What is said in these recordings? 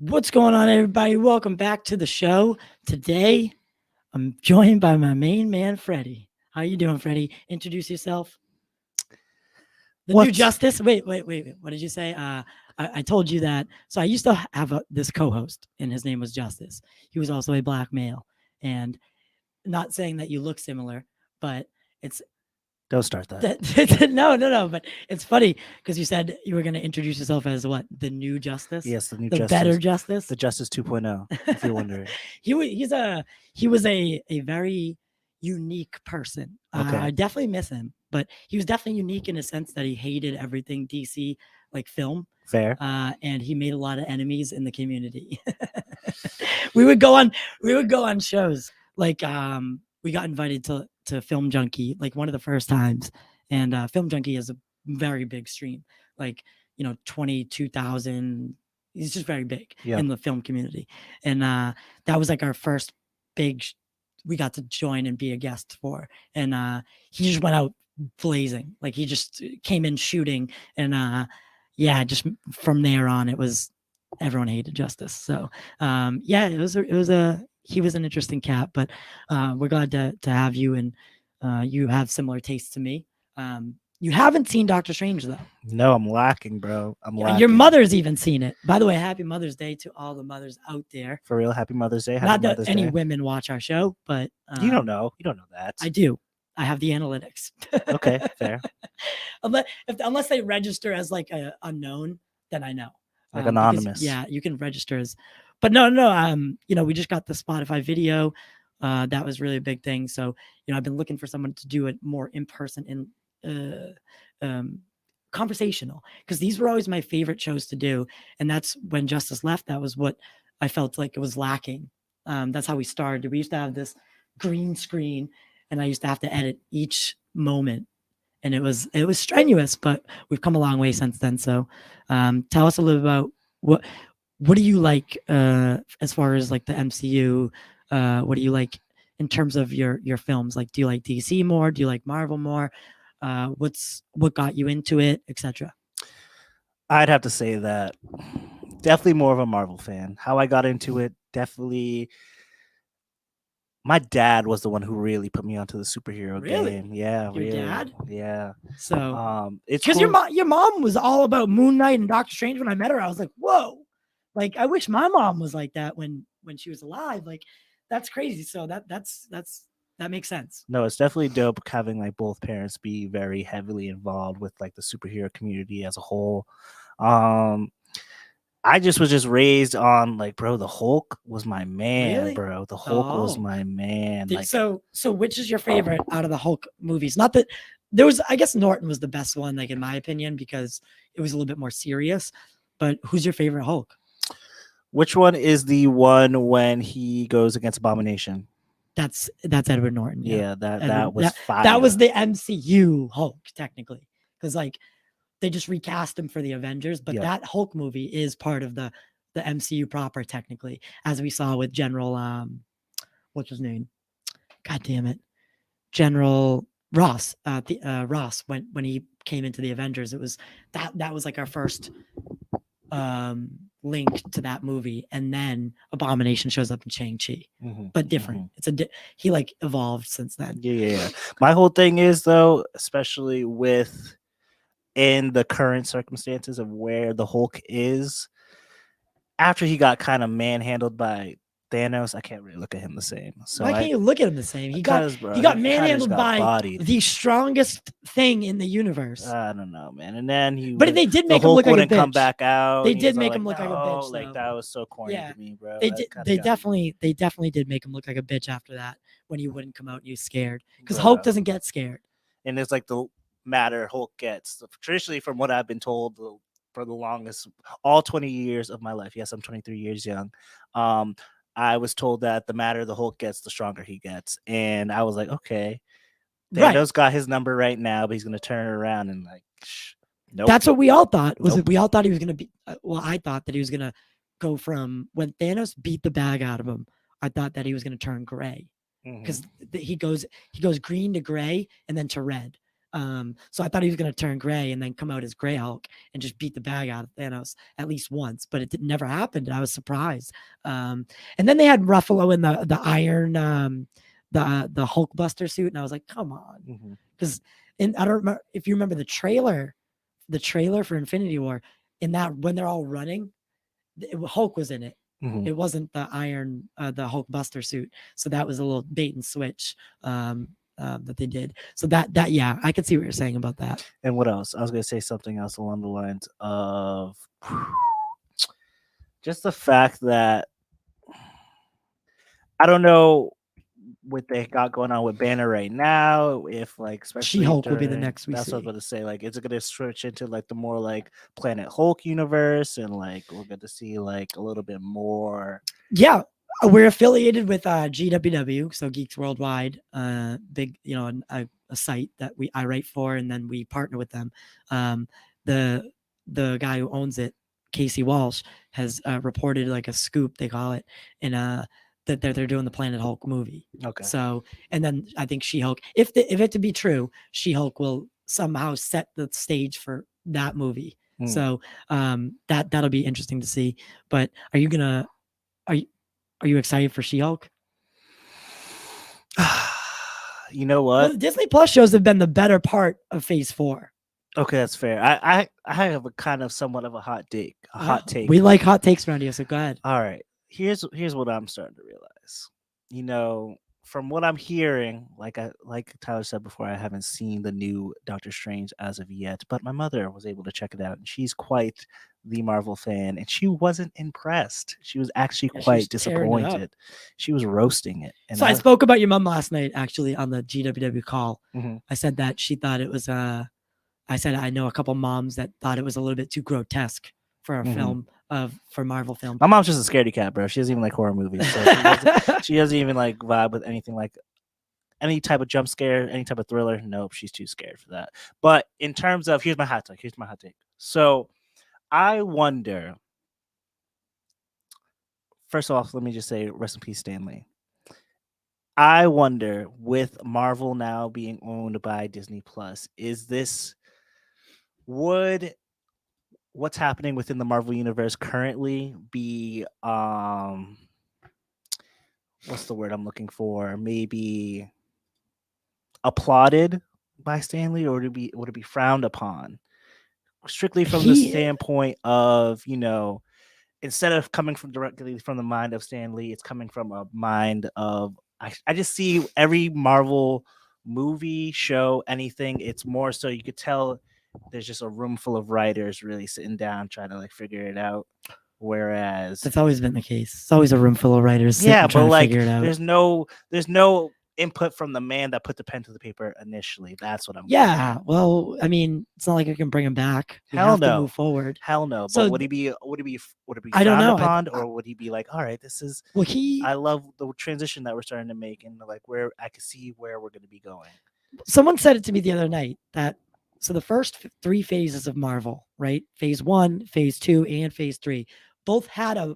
What's going on, everybody? Welcome back to the show. Today, I'm joined by my main man, Freddie. How you doing, Freddie? Introduce yourself. The new Justice. Wait. What did you say? I told you that. So I used to have this co-host, and his name was Justice. He was also a black male, and not saying that you look similar, but it's. Don't start that. No. But it's funny because you said you were going to introduce yourself as what? The new Justice? Yes, the new the Justice. Better Justice? The Justice 2.0, if you're wondering. He was a very unique person. Okay. I definitely miss him, but he was definitely unique in a sense that he hated everything DC, like film. Fair. And he made a lot of enemies in the community. we would go on shows like we got invited to Film Junkie, like one of the first times, and Film Junkie is a very big stream, like 22,000. He's just very big in the film community, and that was like our first big we got to join and be a guest for, and he just went out blazing, like he just came in shooting, and just from there on it was everyone hated Justice. So he was an interesting cat, but we're glad to have you, and you have similar tastes to me. You haven't seen Doctor Strange, though. No, I'm lacking, bro. Lacking. Your mother's even seen it. By the way, happy Mother's Day to all the mothers out there. For real, happy Mother's Day. Not that any women watch our show, but... you don't know. You don't know that. I do. I have the analytics. Okay, fair. Unless they register as like a unknown, then I know. Like anonymous. Because, you can register as... But no. We just got the Spotify video. That was really a big thing. So, I've been looking for someone to do it more in person and conversational, because these were always my favorite shows to do. And that's when Justice left. That was what I felt like it was lacking. That's how we started. We used to have this green screen, and I used to have to edit each moment. And it was strenuous, but we've come a long way since then. So tell us a little about what do you like as far as like the MCU? What do you like in terms of your films? Like, do you like DC more? Do you like Marvel more? What got you into it, etc.? I'd have to say that definitely more of a Marvel fan. How I got into it, definitely. My dad was the one who really put me onto the superhero game. Yeah, your dad? Yeah. So it's because cool. your mom was all about Moon Knight and Doctor Strange. When I met her, I was like, whoa. Like, I wish my mom was like that when she was alive. Like, that's crazy. So that makes sense. No, it's definitely dope having like both parents be very heavily involved with like the superhero community as a whole. I was raised on like, bro, the Hulk was my man, really? Bro. The Hulk was my man. So which is your favorite out of the Hulk movies? Not that there was, I guess Norton was the best one, like in my opinion, because it was a little bit more serious. But who's your favorite Hulk? Which one is the one when he goes against Abomination? That's Edward Norton. Yeah, that was fire. That was the MCU Hulk, technically, because like they just recast him for the Avengers, but that Hulk movie is part of the MCU proper, technically, as we saw with General what's his name? God damn it, General Ross. Ross when he came into the Avengers. It was that was like our first link to that movie, and then Abomination shows up in Shang-Chi, but different. It's he like evolved since then. Yeah. My whole thing is though, especially with in the current circumstances of where the Hulk is, after he got kind of manhandled by Thanos, I can't really look at him the same. So why can't you look at him the same? He got manhandled by bodied. the strongest thing in the universe. I don't know, man. And then they did make him look like a bitch. Come back out. They did make him look like a bitch. Like that was so corny to me, bro. They definitely did make him look like a bitch after that when he wouldn't come out and he was scared, because Hulk doesn't get scared. And it's like the matter Hulk gets traditionally, from what I've been told, for the longest, all 20 years of my life. Yes, I'm 23 years young. I was told that the madder the Hulk gets, the stronger he gets. And I was like, okay, Thanos got his number right now, but he's going to turn it around and like, nope. That's what we all thought. We all thought he was going to be, I thought that he was going to go from when Thanos beat the bag out of him. I thought that he was going to turn gray, because he goes green to gray and then to red. So I thought he was going to turn gray and then come out as Gray Hulk and just beat the bag out of Thanos at least once, but it never happened. I was surprised. And then they had Ruffalo in the iron, the Hulk Buster suit, and I was like, come on, because I don't remember if you remember the trailer for Infinity War. In that, when they're all running, Hulk was in it. It wasn't the iron, the Hulk Buster suit. So that was a little bait and switch. That they did. So that yeah, I could see what you're saying about that. And what else? I was going to say something else along the lines of just the fact that I don't know what they got going on with Banner right now. If like, especially She-Hulk will be the next we that's see. what I was going to say. Like, is it going to switch into like the more like Planet Hulk universe, and like we're going to see like a little bit more? Yeah. We're affiliated with GWW, so Geeks Worldwide, big, a site that I write for, and then we partner with them. The guy who owns it, Casey Walsh, has reported like a scoop, they call it, and that they're doing the Planet Hulk movie. Okay. So, and then I think She-Hulk, if it to be true, She-Hulk will somehow set the stage for that movie. So that'll be interesting to see. But are you excited for She-Hulk? You know what? Well, the Disney Plus shows have been the better part of Phase 4. Okay, that's fair. I have a kind of somewhat of a hot take. We like hot takes around here, so go ahead. All right. Here's what I'm starting to realize. From what I'm hearing, like Tyler said before, I haven't seen the new Doctor Strange as of yet, but my mother was able to check it out, and she's quite the Marvel fan, and she wasn't impressed. She was actually quite disappointed. She was roasting it. And so I spoke about your mom last night, actually, on the GWW call. I said that she thought it was I said I know a couple moms that thought it was a little bit too grotesque for a film for Marvel film. My mom's just a scaredy cat, bro. She doesn't even like horror movies. So she doesn't even like vibe with anything like any type of jump scare, any type of thriller. Nope, she's too scared for that. But in terms of, here's my hot take. So I wonder, first off, let me just say rest in peace, Stan Lee. I wonder, with Marvel now being owned by Disney Plus, would what's happening within the Marvel universe currently be what's the word I'm looking for? Maybe applauded by Stan Lee, or would it be frowned upon? Strictly from the standpoint of, instead of coming from directly from the mind of Stan Lee, it's coming from a mind of, I just see every Marvel movie, show, anything, it's more so you could tell there's just a room full of writers really sitting down trying to like figure it out. Whereas that's always been the case. It's always a room full of writers. Yeah, but like there's no input from the man that put the pen to the paper initially. That's what I'm. Yeah, well, I mean, it's not like I can bring him back. Hell no. To move forward. Hell no. So, but would he be? I don't know. Or would he be like, all right, this is. Well, I love the transition that we're starting to make, and like where I can see where we're going to be going. Someone said it to me the other night that the first 3 phases of Marvel, right? Phase 1, Phase 2, and Phase 3, both had a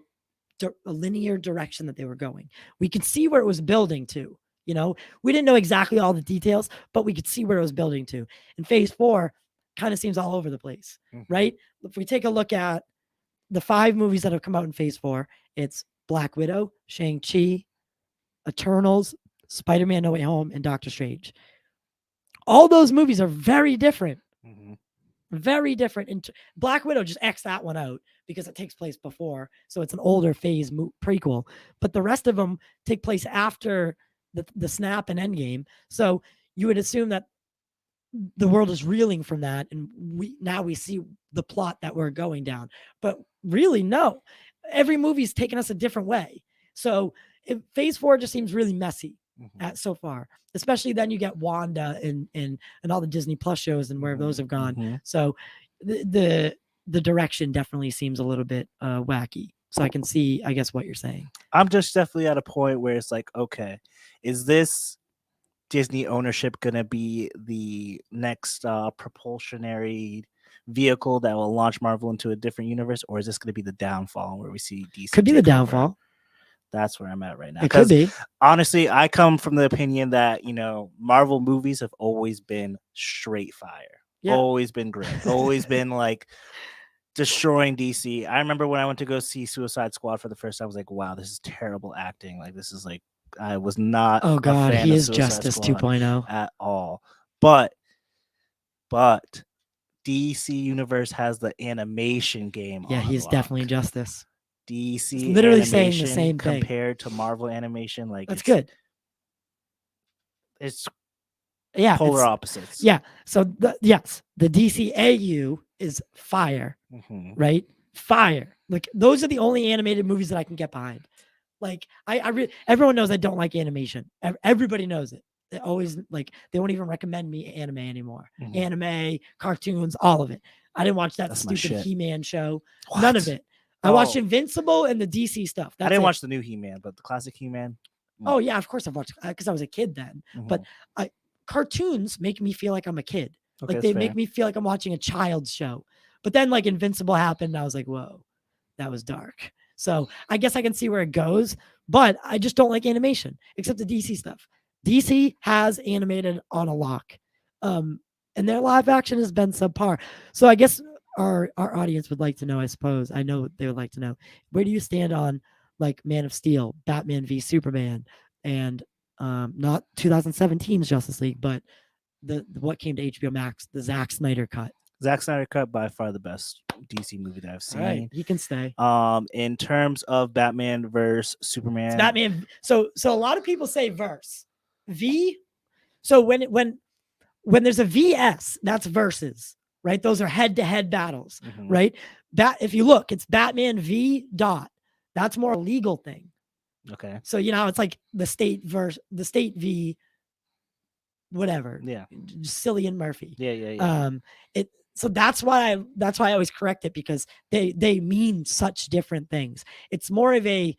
linear direction that they were going. We could see where it was building to. We didn't know exactly all the details, but we could see where it was building to. In Phase 4, kind of seems all over the place, Mhm. right? If we take a look at the 5 movies that have come out in Phase 4, it's Black Widow, Shang-Chi, Eternals, Spider-Man No Way Home, and Doctor Strange. All those movies are very different. Mhm. Very different. And Black Widow, just X that one out because it takes place before. So it's an older phase prequel. But the rest of them take place after the snap and Endgame. So you would assume that the world is reeling from that. And we see the plot that we're going down. But really, no. Every movie's taken us a different way. So phase 4 just seems really messy so far. Especially then you get Wanda and all the Disney Plus shows and where those have gone. So the direction definitely seems a little bit wacky. So I can see, I guess, what you're saying. I'm just definitely at a point where it's like, okay, is this Disney ownership gonna be the next propulsionary vehicle that will launch Marvel into a different universe, or is this gonna be the downfall where we see DC? Could be the downfall. Over? That's where I'm at right now. It could be. Honestly, I come from the opinion that, you know, Marvel movies have always been straight fire. Yeah. Always been great. Always been like destroying DC. I remember when I went to go see Suicide Squad for the first time, I was like, wow, this is terrible acting. Like, this is like, I was not a fan he is of Justice 2.0 at all. But DC Universe has the animation game. Yeah, he's definitely Justice. DC it's literally saying the same thing compared to Marvel animation. Like, that's good. It's polar opposites. Yeah. So the DCAU is fire, right? Fire. Like, those are the only animated movies that I can get behind. Like, everyone knows I don't like animation. Everybody knows it. They always, like, they won't even recommend me anime anymore. Anime, cartoons, all of it. I didn't watch that stupid He-Man show. What? None of it. I watched Invincible and the DC stuff. I didn't watch the new He-Man, but the classic He-Man. Oh yeah, of course I've watched, because I was a kid then. But cartoons make me feel like I'm a kid. Okay, like, they make me feel like I'm watching a child's show. But then, like, Invincible happened, and I was like, whoa, that was dark. So I guess I can see where it goes, but I just don't like animation, except the DC stuff. DC has animated on a lock, and their live action has been subpar. So I guess our audience would like to know, I suppose. I know they would like to know, where do you stand on, like, Man of Steel, Batman v Superman, and not 2017's Justice League, but the what came to HBO Max, the Zack Snyder cut. Zack Snyder cut, by far the best DC movie that I've seen. Right, he can stay. In terms of Batman versus Superman, it's Batman. So a lot of people say verse V. So when there's a VS, that's versus, right? Those are head-to-head battles, right? If you look, it's Batman v. dot. That's more a legal thing. Okay. So, you know, it's like the state v. whatever. Yeah. Cillian Murphy. Yeah. So that's why I always correct it, because they mean such different things. It's more of a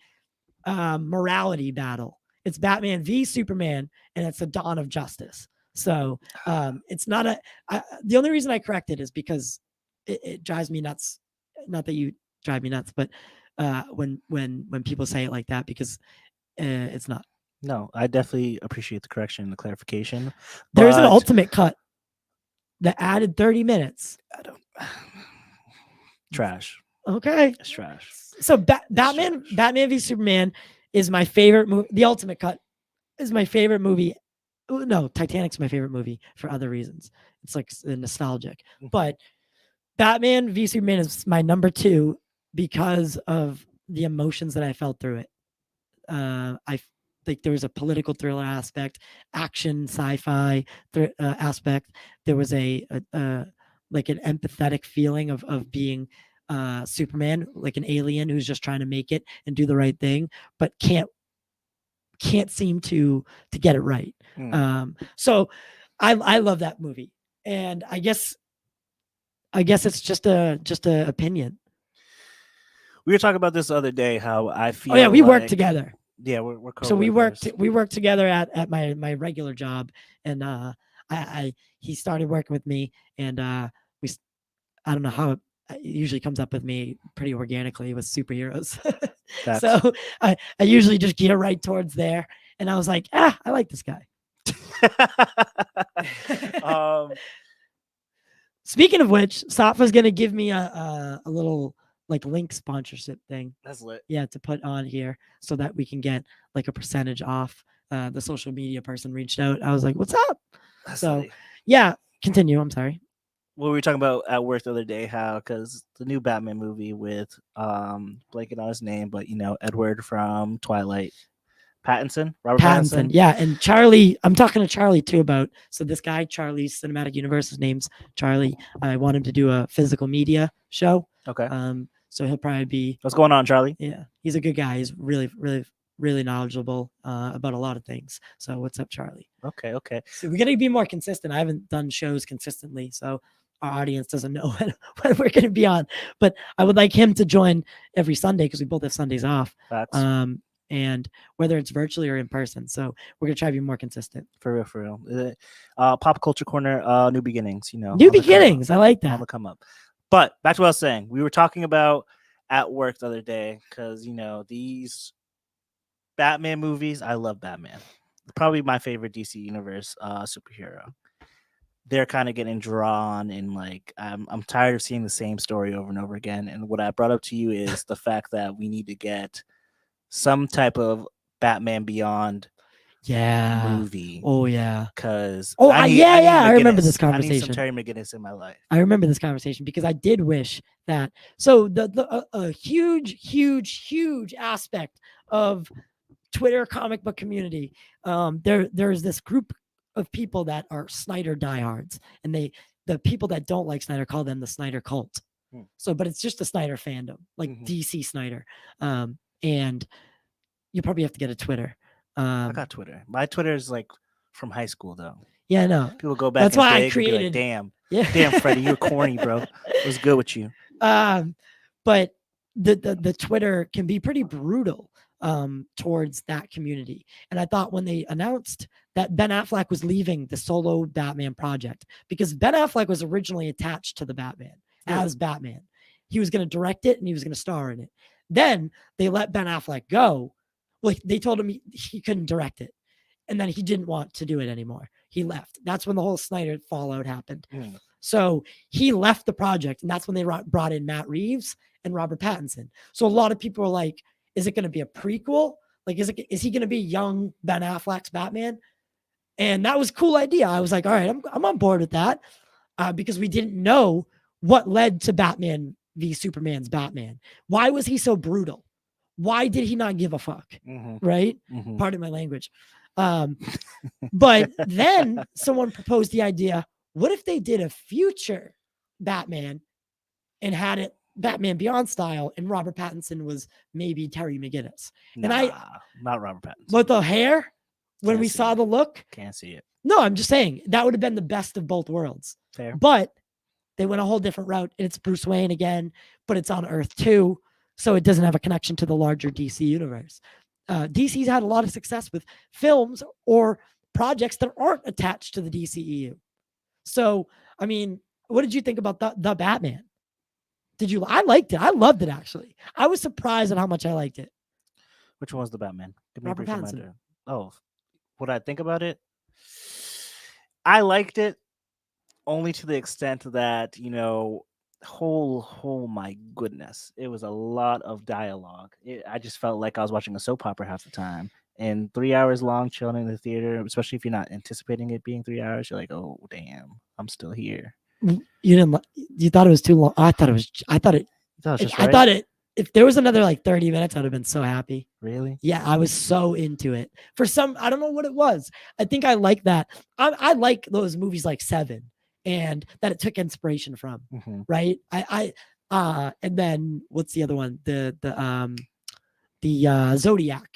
morality battle. It's Batman v Superman, and it's the dawn of justice. So it's not the only reason I correct it is because it drives me nuts. Not that you drive me nuts, but when people say it like that, because it's not. No, I definitely appreciate the correction and the clarification. There's an ultimate cut that added 30 minutes. Trash. Okay. It's trash. So Batman v Superman is my favorite movie. The ultimate cut is my favorite movie. No, Titanic's my favorite movie for other reasons. It's like nostalgic. But Batman v Superman is my number 2 because of the emotions that I felt through it. I think there was a political thriller aspect, action, sci-fi aspect. There was a like an empathetic feeling of being Superman, like an alien who's just trying to make it and do the right thing, but can't seem to get it right. So I love that movie, and I guess it's just a opinion. We were talking about this the other day, how I feel. Oh yeah, we work together. Yeah, we're co-workers. So we worked together at my regular job, and he started working with me, and I don't know how it usually comes up with me pretty organically with superheroes. So I usually just gear right towards there, and I was like, I like this guy. Speaking of which, Safa's gonna give me a little like link sponsorship thing. That's lit. Yeah, to put on here so that we can get like a percentage off. The social media person reached out. I was like, "What's up?" That's So lit. yeah, continue. I'm sorry. What we were talking about at work the other day, how because the new Batman movie with blanking on his name, but Edward from Twilight, Robert Pattinson, Pattinson. yeah, and Charlie. I'm talking to Charlie too about so this guy Charlie's cinematic universe. His name's Charlie. I want him to do a physical media show. Okay, So he'll probably be. what's going on, Charlie? Yeah, he's a good guy. He's really knowledgeable about a lot of things. So what's up, Charlie? Okay. So we're gonna be more consistent. I haven't done shows consistently, so our audience doesn't know when we're gonna be on. But I would like him to join every Sunday because we both have Sundays off. Facts. And whether it's virtually or in person. So we're gonna try to be more consistent. For real. Pop culture corner, new beginnings. New beginnings. I like that. On the come up. But back to what I was saying. We were talking about at work the other day because these Batman movies. I love Batman. Probably my favorite DC universe superhero. They're kind of getting drawn in like I'm tired of seeing the same story over and over again. And what I brought up to you is the fact that we need to get some type of Batman Beyond movie. Oh yeah. Because I remember this conversation. I need some Terry McGinnis in my life. I remember this conversation because I did wish that. So a huge aspect of Twitter comic book community. There's this group of people that are Snyder diehards, and the people that don't like Snyder call them the Snyder cult. So, but it's just a Snyder fandom, like DC Snyder. And you probably have to get a Twitter. I got Twitter. My Twitter is like from high school though. Yeah, no. People go back. That's why I created. Like, damn, Freddie, you're corny, bro. It was good with you. But the Twitter can be pretty brutal towards that community. And I thought when they announced that Ben Affleck was leaving the solo Batman project, because Ben Affleck was originally attached to the Batman as Batman. He was going to direct it and he was going to star in it. Then they let Ben Affleck go. Like they told him he couldn't direct it. And then he didn't want to do it anymore. He left. That's when the whole Snyder fallout happened. So he left the project, and that's when they brought in Matt Reeves and Robert Pattinson. So a lot of people are like, is it going to be a prequel? Like, is he going to be young Ben Affleck's Batman? And that was a cool idea. I was like, all right, I'm on board with that because we didn't know what led to Batman v Superman's Batman. Why was he so brutal? Why did he not give a fuck? Right? Pardon my language. But then someone proposed the idea, what if they did a future Batman and had it Batman Beyond style and Robert Pattinson was maybe Terry McGinnis? Not Robert Pattinson. But the hair, when we saw the look. Can't see it. No, I'm just saying that would have been the best of both worlds. Fair. But they went a whole different route. It's Bruce Wayne again, but it's on Earth 2. So it doesn't have a connection to the larger DC universe. DC's had a lot of success with films or projects that aren't attached to the DCEU. So, I mean, what did you think about the Batman? I liked it. I loved it, actually. I was surprised at how much I liked it. Which one was the Batman? Give me Robert a brief Pattinson. reminder. Oh, what I think about it? I liked it only to the extent that, oh my goodness, it was a lot of dialogue. I just felt like I was watching a soap opera half the time. And 3 hours long, chilling in the theater, especially if you're not anticipating it being 3 hours, you're like, oh damn, I'm still here. You thought it was too long? I thought it. If there was another like 30 minutes, I'd have been so happy. Really? Yeah, I was so into it. I don't know what it was. I think I like that. I like those movies like Seven, and that it took inspiration from. Right? And then what's the other one? The Zodiac.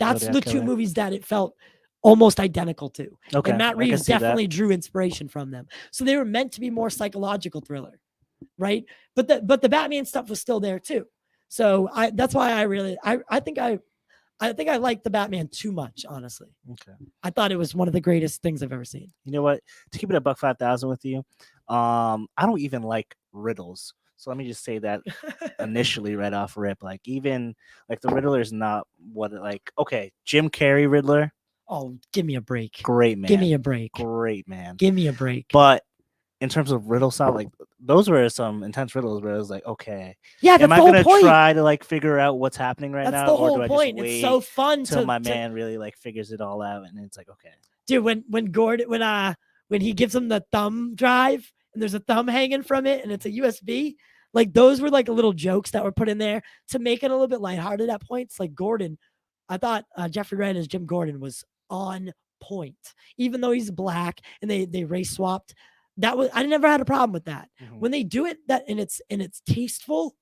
That's the two movies that it felt almost identical to. Okay. And Matt Reeves definitely drew inspiration from them. So they were meant to be more psychological thriller, right? But the Batman stuff was still there too. So that's why I think I liked the Batman too much, honestly. Okay. I thought it was one of the greatest things I've ever seen. You know what? To keep it at $5,000 with you, I don't even like riddles. So let me just say that initially right off rip, like even like the Riddler is not what okay, Jim Carrey Riddler. Oh, give me a break. Great man. Give me a break. Great man. Give me a break. But in terms of riddle solve, like those were some intense riddles where I was like, okay, Yeah, am that's I the whole gonna point. try to like figure out what's happening right That's now, the or whole do I point. just It's wait so fun till my to man really like figures it all out? And it's like, okay, dude, when Gordon when he gives him the thumb drive and there's a thumb hanging from it and it's a USB, like those were like little jokes that were put in there to make it a little bit lighthearted at points. Like Gordon, I thought Jeffrey Wright as Jim Gordon was on point, even though he's black and they race swapped. That was, I never had a problem with that. When they do it that and it's tasteful,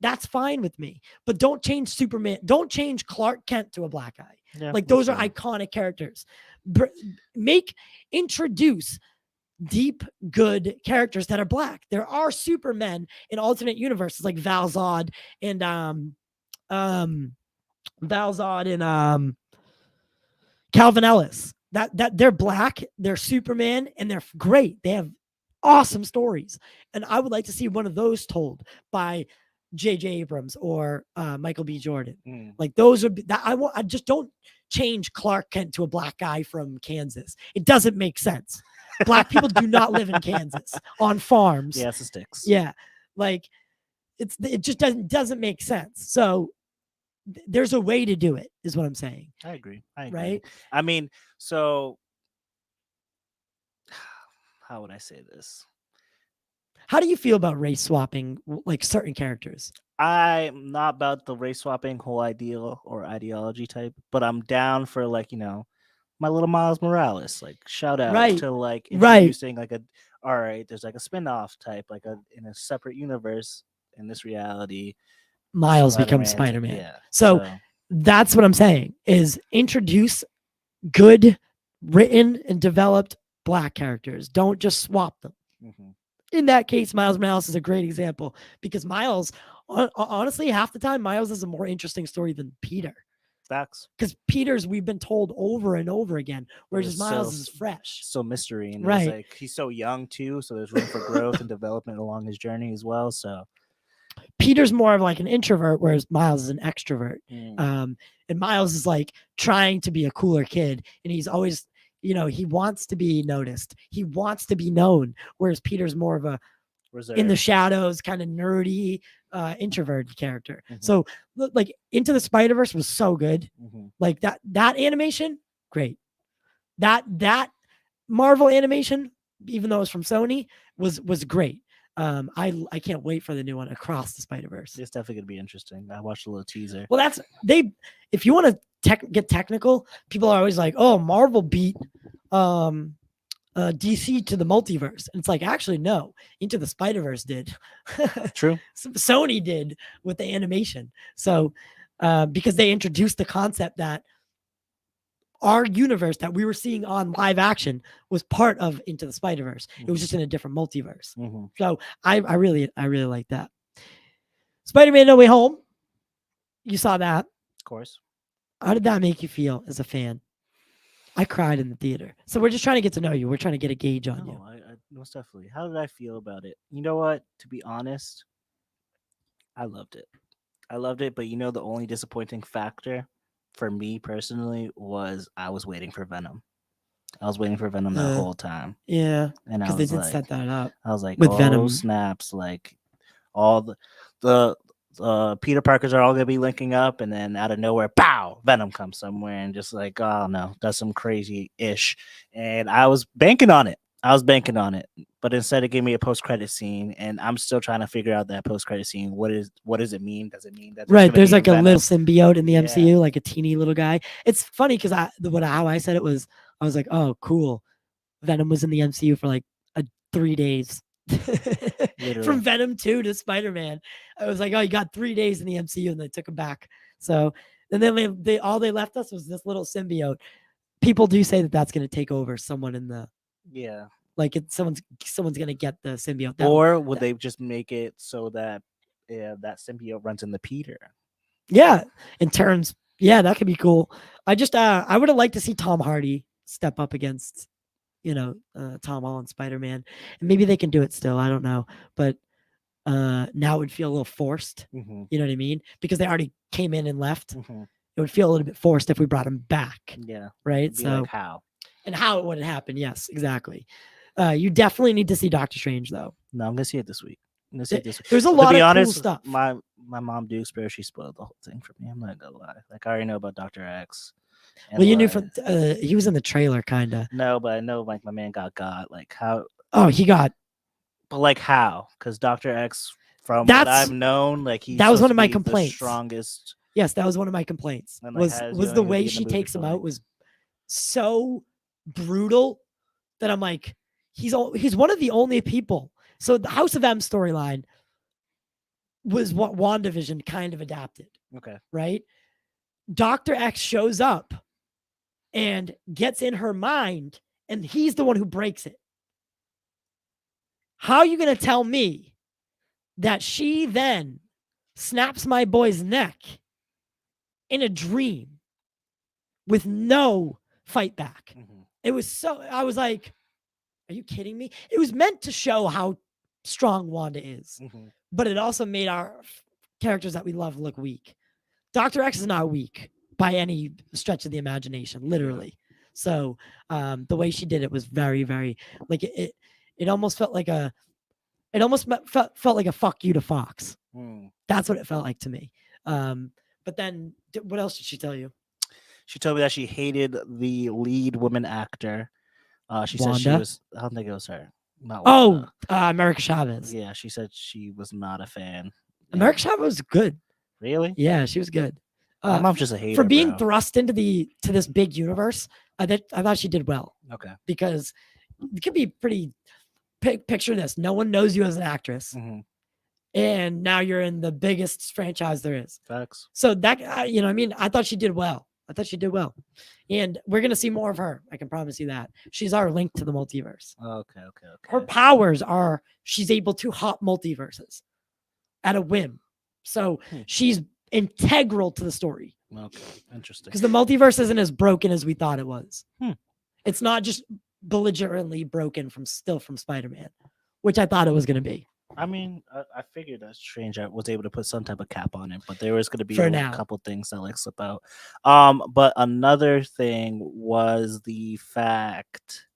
that's fine with me. But don't change Superman. Don't change Clark Kent to a black guy. yeah, Like that's those are fair. iconic characters. Introduce deep, good characters that are black. There are Supermen in alternate universes like Val-Zod and Calvin Ellis. That they're black, they're Superman, and they're great. They have awesome stories, and I would like to see one of those told by J.J. Abrams or Michael B. Jordan. Like those would be that I just don't change Clark Kent to a black guy from Kansas. It doesn't make sense. Black people do not live in Kansas on farms. Yeah, it's the sticks. Yeah, like it just doesn't make sense. So there's a way to do it, is what I'm saying. I agree. Right? I mean, so how would I say this? How do you feel about race swapping, like certain characters? I'm not about the race swapping whole ideal or ideology type, but I'm down for like, you know, my little Miles Morales. Like shout out Right. to like Right. introducing like all right, there's like a spin-off type, like in a separate universe in this reality. Miles becomes Spider-Man. Yeah. So that's what I'm saying, is introduce good, written, and developed black characters. Don't just swap them. In that case, Miles Morales is a great example because Miles, honestly, half the time, Miles is a more interesting story than Peter. Facts. Because Peter's, we've been told over and over again, whereas Miles is fresh. So mystery. And right. Like, he's so young too, so there's room for growth and development along his journey as well. So Peter's more of like an introvert, whereas Miles is an extrovert. And Miles is like trying to be a cooler kid, and he's always, you know, he wants to be noticed. He wants to be known, whereas Peter's more of a reserved, in the shadows, kind of nerdy, introverted character. So like Into the Spider-Verse was so good. Like that animation, great. That Marvel animation, even though it's from Sony, was great. I can't wait for the new one, Across the Spider-Verse. It's definitely gonna be interesting. I watched a little teaser. Well, if you want to get technical, people are always like, oh, Marvel beat DC to the multiverse. And it's like, actually, no, Into the Spider-Verse did. True. Sony did with the animation. So because they introduced the concept that our universe that we were seeing on live action was part of Into the Spider-Verse. It was just in a different multiverse. So I really like that. Spider-Man No Way Home. You saw that. Of course. How did that make you feel as a fan? I cried in the theater. So we're just trying to get to know you. We're trying to get a gauge on you. I most definitely. How did I feel about it? You know what? To be honest, I loved it. But you know, the only disappointing factor for me personally was I was waiting for Venom. I was waiting for Venom the whole time. Yeah, and because they did set that up. I was like, with oh, Venom snaps! Like all the Peter Parkers are all gonna be linking up, and then out of nowhere, pow! Venom comes somewhere, and just like, oh no, that's some crazy ish. And I was banking on it. But instead it gave me a post-credit scene, and I'm still trying to figure out that post-credit scene. What does it mean? Does it mean that there's like a little symbiote in the MCU, like a teeny little guy? It's funny because how I said it was, I was like, oh, cool. Venom was in the MCU for like 3 days. From Venom 2 to Spider-Man. I was like, oh, you got 3 days in the MCU, and they took him back. So, and then they left us was this little symbiote. People do say that that's going to take over someone in the like someone's going to get the symbiote. Or would they just make it so that that symbiote runs into Peter? Yeah, in turns. Yeah, that could be cool. I would have liked to see Tom Hardy step up against, Tom Holland Spider-Man, and maybe they can do it still. I don't know, but now it would feel a little forced. You know what I mean? Because they already came in and left. It would feel a little bit forced if we brought him back. Yeah. Right. So like how? And how it would happen. Yes, exactly. You definitely need to see Doctor Strange though. No, I'm gonna see it this week. I'm gonna see it this week. There's a To lot be of honest, cool stuff. my mom Dukes Bear, she spoiled the whole thing for me. I'm not gonna lie. Like I already know about Dr. X. and, Well, you knew like- from he was in the trailer, kind of. No, but I know like my man got like how, Oh, he got. but like how? Because Dr. X, from what That's- I've known, like he's that was one supposed of to my be the complaints. strongest. Yes, that was one of my complaints. And, like, Was has was you the only gonna way be in the she movie takes for, him like- out was so brutal that I'm like, he's one of the only people. So the House of M storyline was what WandaVision kind of adapted, Okay. right? Dr. X shows up and gets in her mind, and he's the one who breaks it. How are you going to tell me that she then snaps my boy's neck in a dream with no fight back? Mhm. It was so, I was like, are you kidding me? It was meant to show how strong Wanda is, Mhm. but it also made our characters that we love look weak. Dr. X is not weak by any stretch of the imagination, literally. So the way she did it was very, very, like it almost felt like felt like a fuck you to Fox. Mm. That's what it felt like to me. But then what else did she tell you? She told me that she hated the lead woman actor. She said she Wanda? was. I don't think it was her. Not Oh, Wanda. America Chavez. Yeah, she said she was not a fan. America Chavez was good. Really? Yeah, she was good. My mom's just a hater. For being bro. thrust into this big universe, I thought she did well, Okay. because it could be pretty. Picture this: no one knows you as an actress, Mhm. and now you're in the biggest franchise there is. Facts. So that I mean, I thought she did well. And we're gonna see more of her. I can promise you that. She's our link to the multiverse. Okay. Her powers are she's able to hop multiverses at a whim. So she's integral to the story. Okay. Interesting. Because the multiverse isn't as broken as we thought it was. Hmm. It's not just belligerently broken from Spider-Man, which I thought it was going to be. I mean, I figured that Strange was able to put some type of cap on it, but there was going to be For a now. couple things that like slip out. But another thing was the fact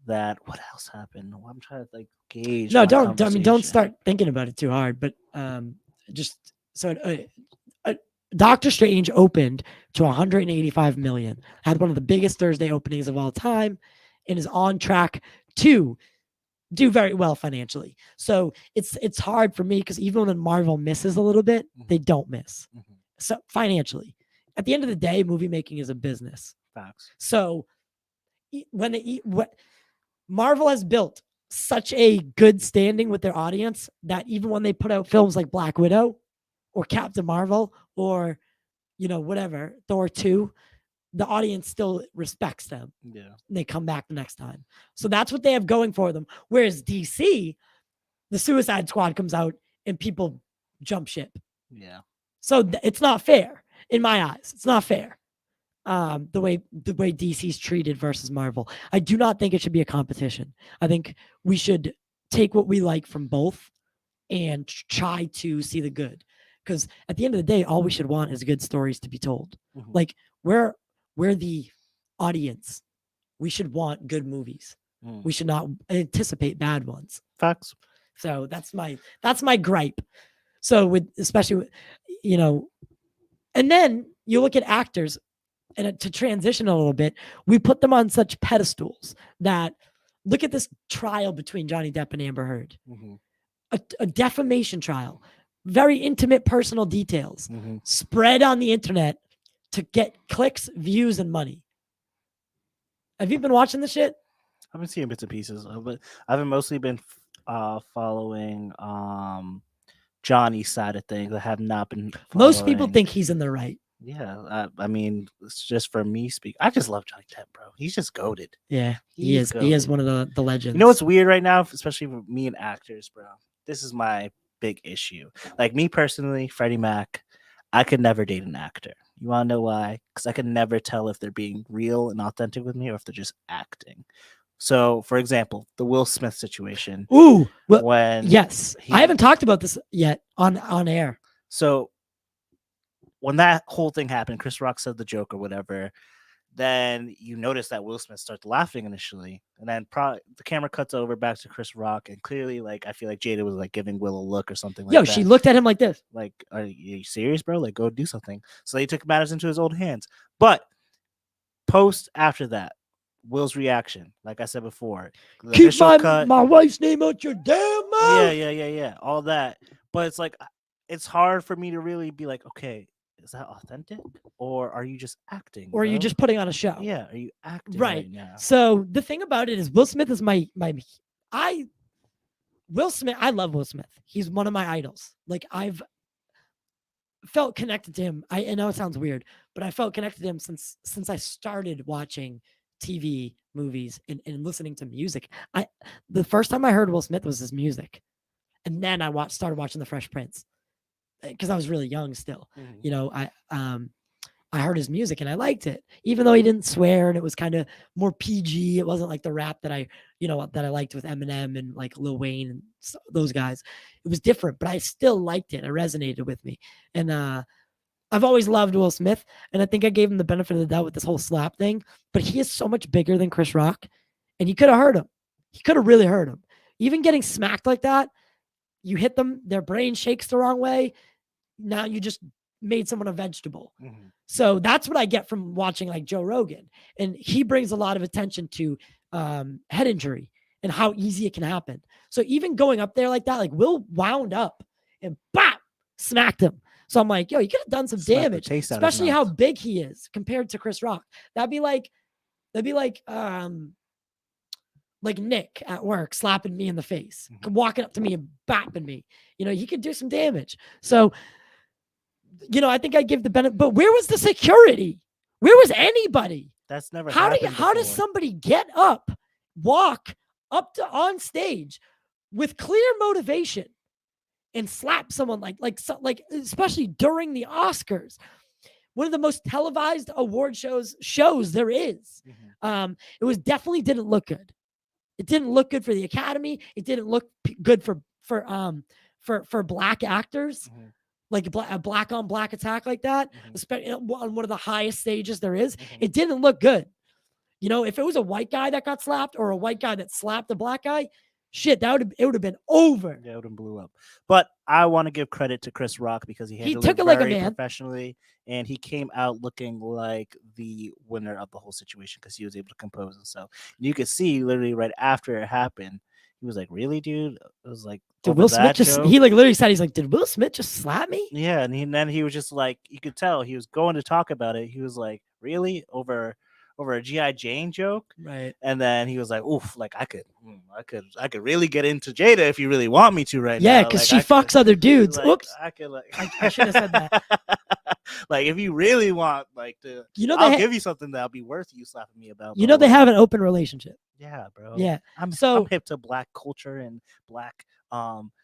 that what else happened? I'm trying to like gauge. No, my don't conversation. start thinking about it too hard. But just so Doctor Strange opened to 185 million, had one of the biggest Thursday openings of all time, and is on track to do very well financially. So it's hard for me because even when Marvel misses a little bit, they don't miss. Mhm. So financially, at the end of the day, movie making is a business. Facts. So what Marvel has built such a good standing with their audience that even when they put out films like Black Widow or Captain Marvel or whatever, Thor 2, the audience still respects them. Yeah. And they come back the next time. So that's what they have going for them. Whereas DC, the Suicide Squad comes out and people jump ship. Yeah. So it's not fair in my eyes. It's not fair. The way DC's treated versus Marvel. I do not think it should be a competition. I think we should take what we like from both and try to see the good. Because at the end of the day, all we should want is good stories to be told. Mhm. Like we're the audience. We should want good movies. Mm. We should not anticipate bad ones. Facts. So that's my gripe. So especially with, and then you look at actors, and to transition a little bit, we put them on such pedestals that look at this trial between Johnny Depp and Amber Heard, Mhm. a defamation trial, very intimate personal details Mhm. spread on the internet to get clicks, views, and money. Have you been watching this shit? I've been seeing bits and pieces, but I've mostly been following Johnny's side of things. I have not been. Most people following- think he's in the right. Yeah, I mean, it's just for me speak. I just love Johnny Depp, bro. He's just goated. Yeah, he He's is. He is goated. one of the legends. You know what's weird right now, especially for me and actors, bro? This is my big issue. Like me personally, Freddy Mac, I could never date an actor. You want to know why? Because I could never tell if they're being real and authentic with me or if they're just acting. So, for example, the Will Smith situation. Ooh, well, When yes, he- I haven't talked about this yet on air. So when that whole thing happened, Chris Rock said the joke or whatever. then you notice that Will Smith starts laughing initially, and then the camera cuts over back to Chris Rock, and clearly, like, I feel like Jada was like giving Will a look or something like Yo, that. she looked at him like this. Like, are you serious, bro? Like, go do something. So he took matters into his own hands. But post after that, Will's reaction, like I said before, the Keep initial cut, my wife's name out your damn mouth. yeah, all that. But it's like, it's hard for me to really be like, okay, is that authentic, or are you just acting, or are you bro? just putting on a show? Yeah, are you acting Right. now? So the thing about it is, Will Smith is Will Smith. I love Will Smith. He's one of my idols. Like, I've felt connected to him. I know it sounds weird, but I felt connected to him since I started watching TV, movies, and listening to music. The first time I heard Will Smith was his music, and then I started watching The Fresh Prince because I was really young still. Mhm. You know, I heard his music and I liked it, even though he didn't swear and it was kind of more PG. It wasn't like the rap that I liked with Eminem and like Lil Wayne and those guys. It was different, but I still liked it. It resonated with me. And I've always loved Will Smith, and I think I gave him the benefit of the doubt with this whole slap thing, but he is so much bigger than Chris Rock, and he could have hurt him. He could have really hurt him. Even getting smacked like that, you hit them, their brain shakes the wrong way. Now you just made someone a vegetable. Mm-hmm. So that's what I get from watching like Joe Rogan. And he brings a lot of attention to head injury and how easy it can happen. So even going up there like that, like Will wound up and bop, smacked him. So I'm like, yo, you could have done some damage, especially how big he is compared to Chris Rock. That'd be like Nick at work slapping me in the face, walking up to me and bopping me. You know, he could do some damage. So, you know, I think I give the benefit, but where was the security? Where was anybody? That's never happened. How does somebody get up, walk up to on stage with clear motivation and slap someone like especially during the Oscars, one of the most televised award shows there is. It was definitely didn't look good. It didn't look good for the Academy. It didn't look good for black actors. Like a black on black attack like that, especially on one of the highest stages there is. It didn't look good. You know, if it was a white guy that got slapped or a white guy that slapped a black guy, shit, it would have been over. Yeah, it would have blew up. But I want to give credit to Chris Rock because he took it like a man, professionally, and he came out looking like the winner of the whole situation because he was able to compose himself. And you could see literally right after it happened, he was like, "Really, dude?" It was like, did Will Smith just? Joke? He like literally said, "He's like, did Will Smith just slap me?" Yeah, and then he was just like, you could tell he was going to talk about it. He was like, "Really, over a G.I. Jane joke?" Right. And then he was like, "Oof, like I could really get into Jada if you really want me to right now." Yeah, because she fucks other dudes. Like, Oops, I could like I should have said that. Like, if you really want, like, to, I'll give you something that'll be worth you slapping me about. You know, they have an open relationship. Yeah, bro. Yeah, I'm hip to black culture and black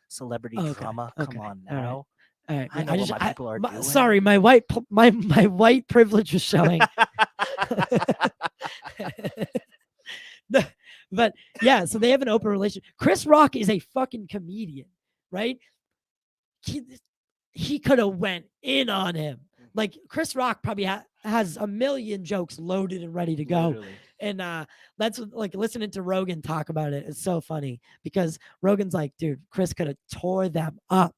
celebrity drama. Come on now. All right. I know what my people are doing. Sorry, my white privilege was showing. But yeah, so they have an open relationship. Chris Rock is a fucking comedian, right? He could have went in on him. Like, Chris Rock probably has a million jokes loaded and ready to go. Literally. And that's like listening to Rogan talk about it. It's so funny because Rogan's like, dude, Chris could have tore them up,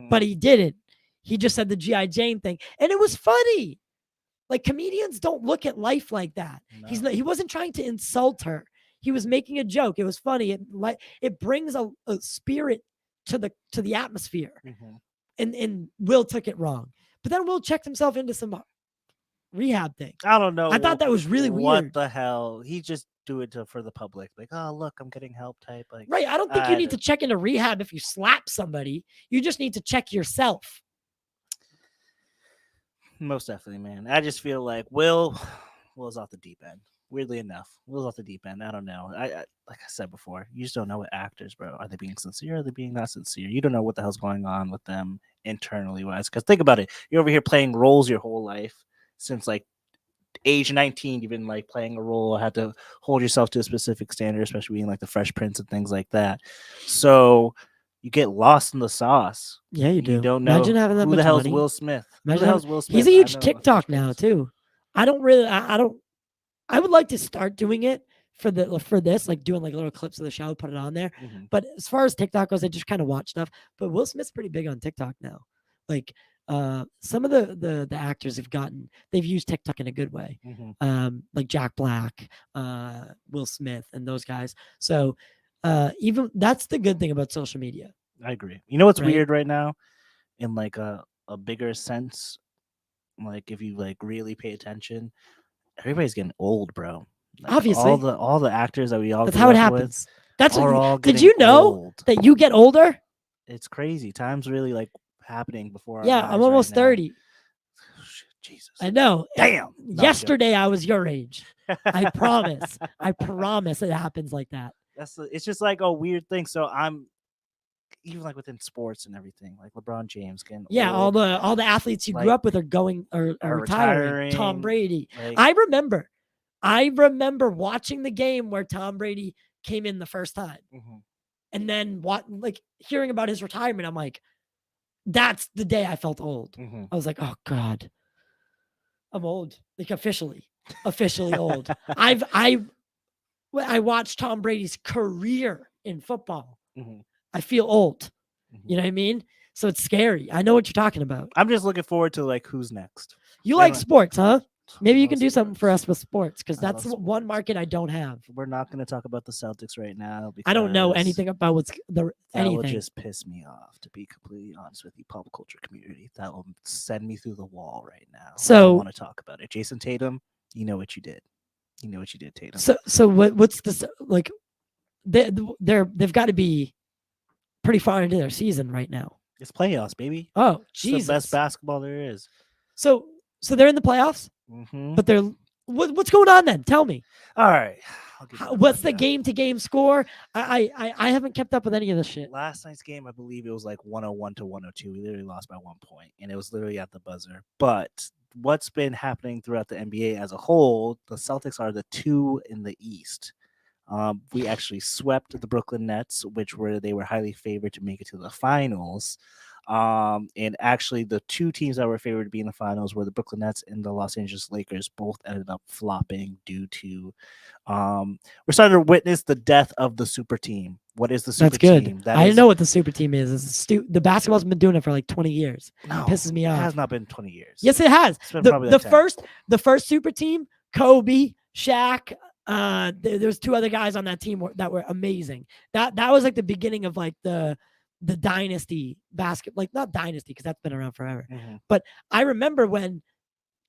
but he didn't. He just said the G.I. Jane thing, and it was funny. Like, comedians don't look at life like that. No. He wasn't trying to insult her. He was making a joke. It was funny. It brings a spirit to the atmosphere. And Will took it wrong. But then Will checked himself into some rehab thing. I don't know. I thought that was really weird. What the hell? He just do it for the public. Like, oh, look, I'm getting help type. Like, right. I don't think you need to check into rehab if you slap somebody. You just need to check yourself. Most definitely, man. I just feel like Will's off the deep end. Weirdly enough, Will's off the deep end. I don't know. I like I said before, you just don't know what actors, bro. Are they being sincere? Are they being not sincere? You don't know what the hell's going on with them internally wise. Because think about it, you're over here playing roles your whole life since like age 19. You've been like playing a role, had to hold yourself to a specific standard, especially being like the Fresh Prince and things like that. So you get lost in the sauce. Yeah, you do. You don't know. Imagine having that who much the hell's money. Will Smith. Imagine who the hell's Will Smith? He's a huge TikTok now too. I don't I would like to start doing it for this, like doing like little clips of the show, put it on there. Mhm. But as far as TikTok goes, I just kind of watch stuff. But Will Smith's pretty big on TikTok now. Like some of the actors they've used TikTok in a good way. Like Jack Black, Will Smith, and those guys. So even that's the good thing about social media. I agree. You know what's Right? weird right now, in like a bigger sense, like if you like really pay attention, everybody's getting old, bro. Like Obviously, all the actors that we all that's grew how it up with happens. That's are all did getting you know old. that you get older? It's crazy. Time's really like happening before our Yeah, eyes I'm right almost now. 30. Shit, Jesus. I know. Damn. No, I'm joking. Yesterday I was your age. I promise. I promise it happens like that. It's just like a weird thing. So I'm even like within sports and everything, like LeBron James getting Yeah, old, all the athletes you grew like, up with are going are retiring. Tom retiring. Brady. Like, I remember watching the game where Tom Brady came in the first time. And then like hearing about his retirement, I'm like, that's the day I felt old. I was like, oh God. I'm old. Like officially old. I watched Tom Brady's career in football. I feel old. You know what I mean? So it's scary. I know what you're talking about. I'm just looking forward to like who's next. You like sports, huh? Maybe I you can love do something for sports. us with sports because I that's love one sports. market I don't have. We're not going to talk about the Celtics right now because I don't know anything about that will anything. just piss me off, to be completely honest with you, pop culture community. That will send me through the wall right now. I So don't want to talk about it. Jason Tatum, you know what you did. You know what you did, Tatum. so what's this like? They've got to be pretty far into their season right now. It's playoffs, baby. Oh, It's Jesus. the best basketball there is. So they're in the playoffs, but they're what's going on then? Tell me. All right. What's the game-to-game score? I haven't kept up with any of this shit. Last night's game, I believe it was like 101 to 102. We literally lost by 1 point, and it was literally at the buzzer. But what's been happening throughout the NBA as a whole, the Celtics are the 2 in the East. We actually swept the Brooklyn Nets, they were highly favored to make it to the finals. And actually, the 2 teams that were favored to be in the finals were the Brooklyn Nets and the Los Angeles Lakers. Both ended up flopping due to we're starting to witness the death of the super team. What is the super team? That's good. I know what the super team is. The basketball's been doing it for like 20 years. No, it pisses me off. It has not been 20 years. Yes, it has. It's been probably like the first super team, Kobe, Shaq. There's 2 other guys on that team that were amazing. That was like the beginning of like the dynasty basket, like not dynasty because that's been around forever. But I remember when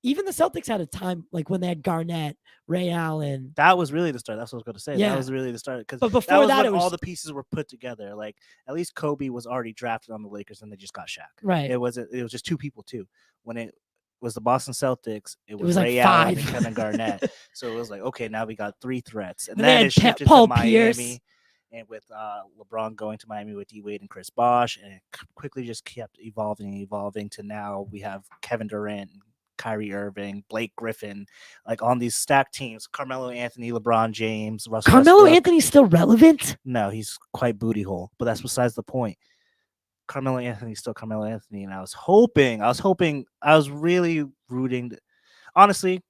even the Celtics had a time like when they had Garnett, Ray Allen. That was really the start. That's what I was going to say. Yeah. That was really the start because but before that it was all the pieces were put together. Like at least Kobe was already drafted on the Lakers, and they just got Shaq. Right. It was just 2 people too. When it was the Boston Celtics, it was like Ray 5. Allen and Kevin Garnett. So it was like, okay, now we got 3 threats, and then it shifted Paul to Miami. Pierce. And with LeBron going to Miami with D-Wade and Chris Bosh, and it quickly just kept evolving to now we have Kevin Durant, Kyrie Irving, Blake Griffin, like on these stacked teams. Carmelo Anthony, LeBron James, Russell Carmelo Westbrook. Anthony's still relevant? No, he's quite booty hole, but that's besides the point. Carmelo Anthony's still Carmelo Anthony, and I was really rooting. Honestly,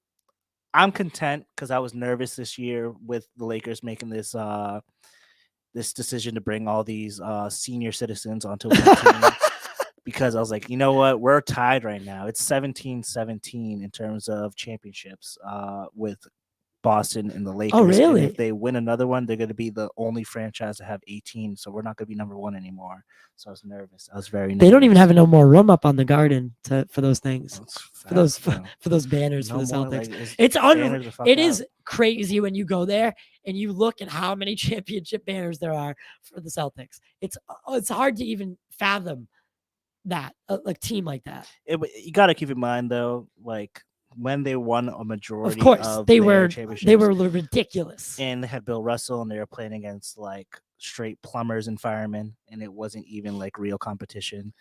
I'm content because I was nervous this year with the Lakers making this this decision to bring all these senior citizens onto one team. Because I was like, you know what? We're tied right now. It's 17-17 in terms of championships with Boston and the Lakers. Oh, really? And if they win another one, they're going to be the only franchise to have 18. So we're not going to be number 1 anymore. So I was nervous. I was very nervous. They don't even have no more room up on the Garden for those things. For those banners for the Celtics. Like, it's unreal. It is crazy when you go there and you look at how many championship banners there are for the Celtics. It's hard to even fathom that like team like that. You got to keep in mind though, like when they won a majority of course of they were ridiculous, and they had Bill Russell and they were playing against like straight plumbers and firemen, and it wasn't even like real competition.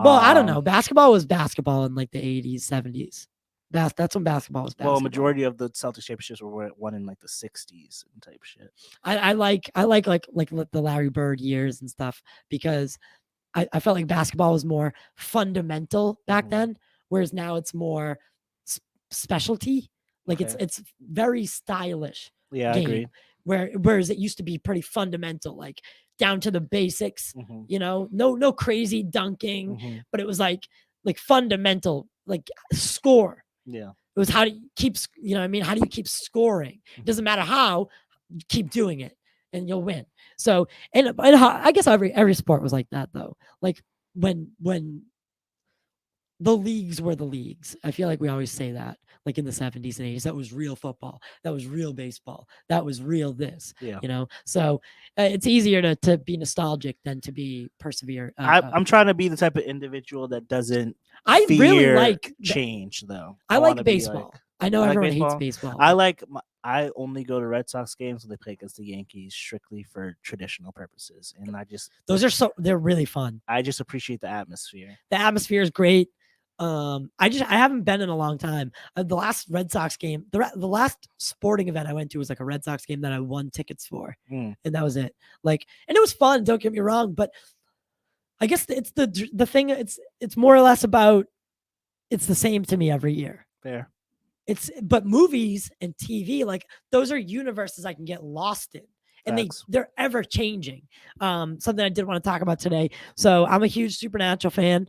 Well, I don't know. Basketball was basketball in like the 80s, 70s. That's when basketball was basketball. Well, majority of the Celtics championships were won in like the 60s and type shit. I like the Larry Bird years and stuff because I felt like basketball was more fundamental back then, whereas now it's more specialty. Like Okay. it's very stylish Yeah, I agree. game. Whereas it used to be pretty fundamental, like down to the basics. hmm You know, no crazy dunking, hmm but it was like fundamental, like score. Yeah. It was how do you keep, you know what I mean? How do you keep scoring? It doesn't matter how, you keep doing it and you'll win. So, and I guess every sport was like that though. Like when the leagues were the leagues. I feel like we always say that, like in the 70s and 80s, that was real football. That was real baseball. That was real this, Yeah. you know? So it's easier to be nostalgic than to be persevere. I'm trying to be the type of individual that doesn't I fear really like change, though. I wanna like be baseball. I know I like everyone hates baseball. baseball. I only go to Red Sox games when they play against the Yankees strictly for traditional purposes, and They're really fun. I just appreciate the atmosphere. The atmosphere is great. I haven't been in a long time. The last Red Sox game, the last sporting event I went to was like a Red Sox game that I won tickets for, and that was it. Like, and it was fun. Don't get me wrong, but I guess it's the thing. It's more or less about. It's the same to me every year. Fair. But movies and TV, like those are universes I can get lost in. And Facts. they're ever changing. Something I did want to talk about today. So I'm a huge Supernatural fan,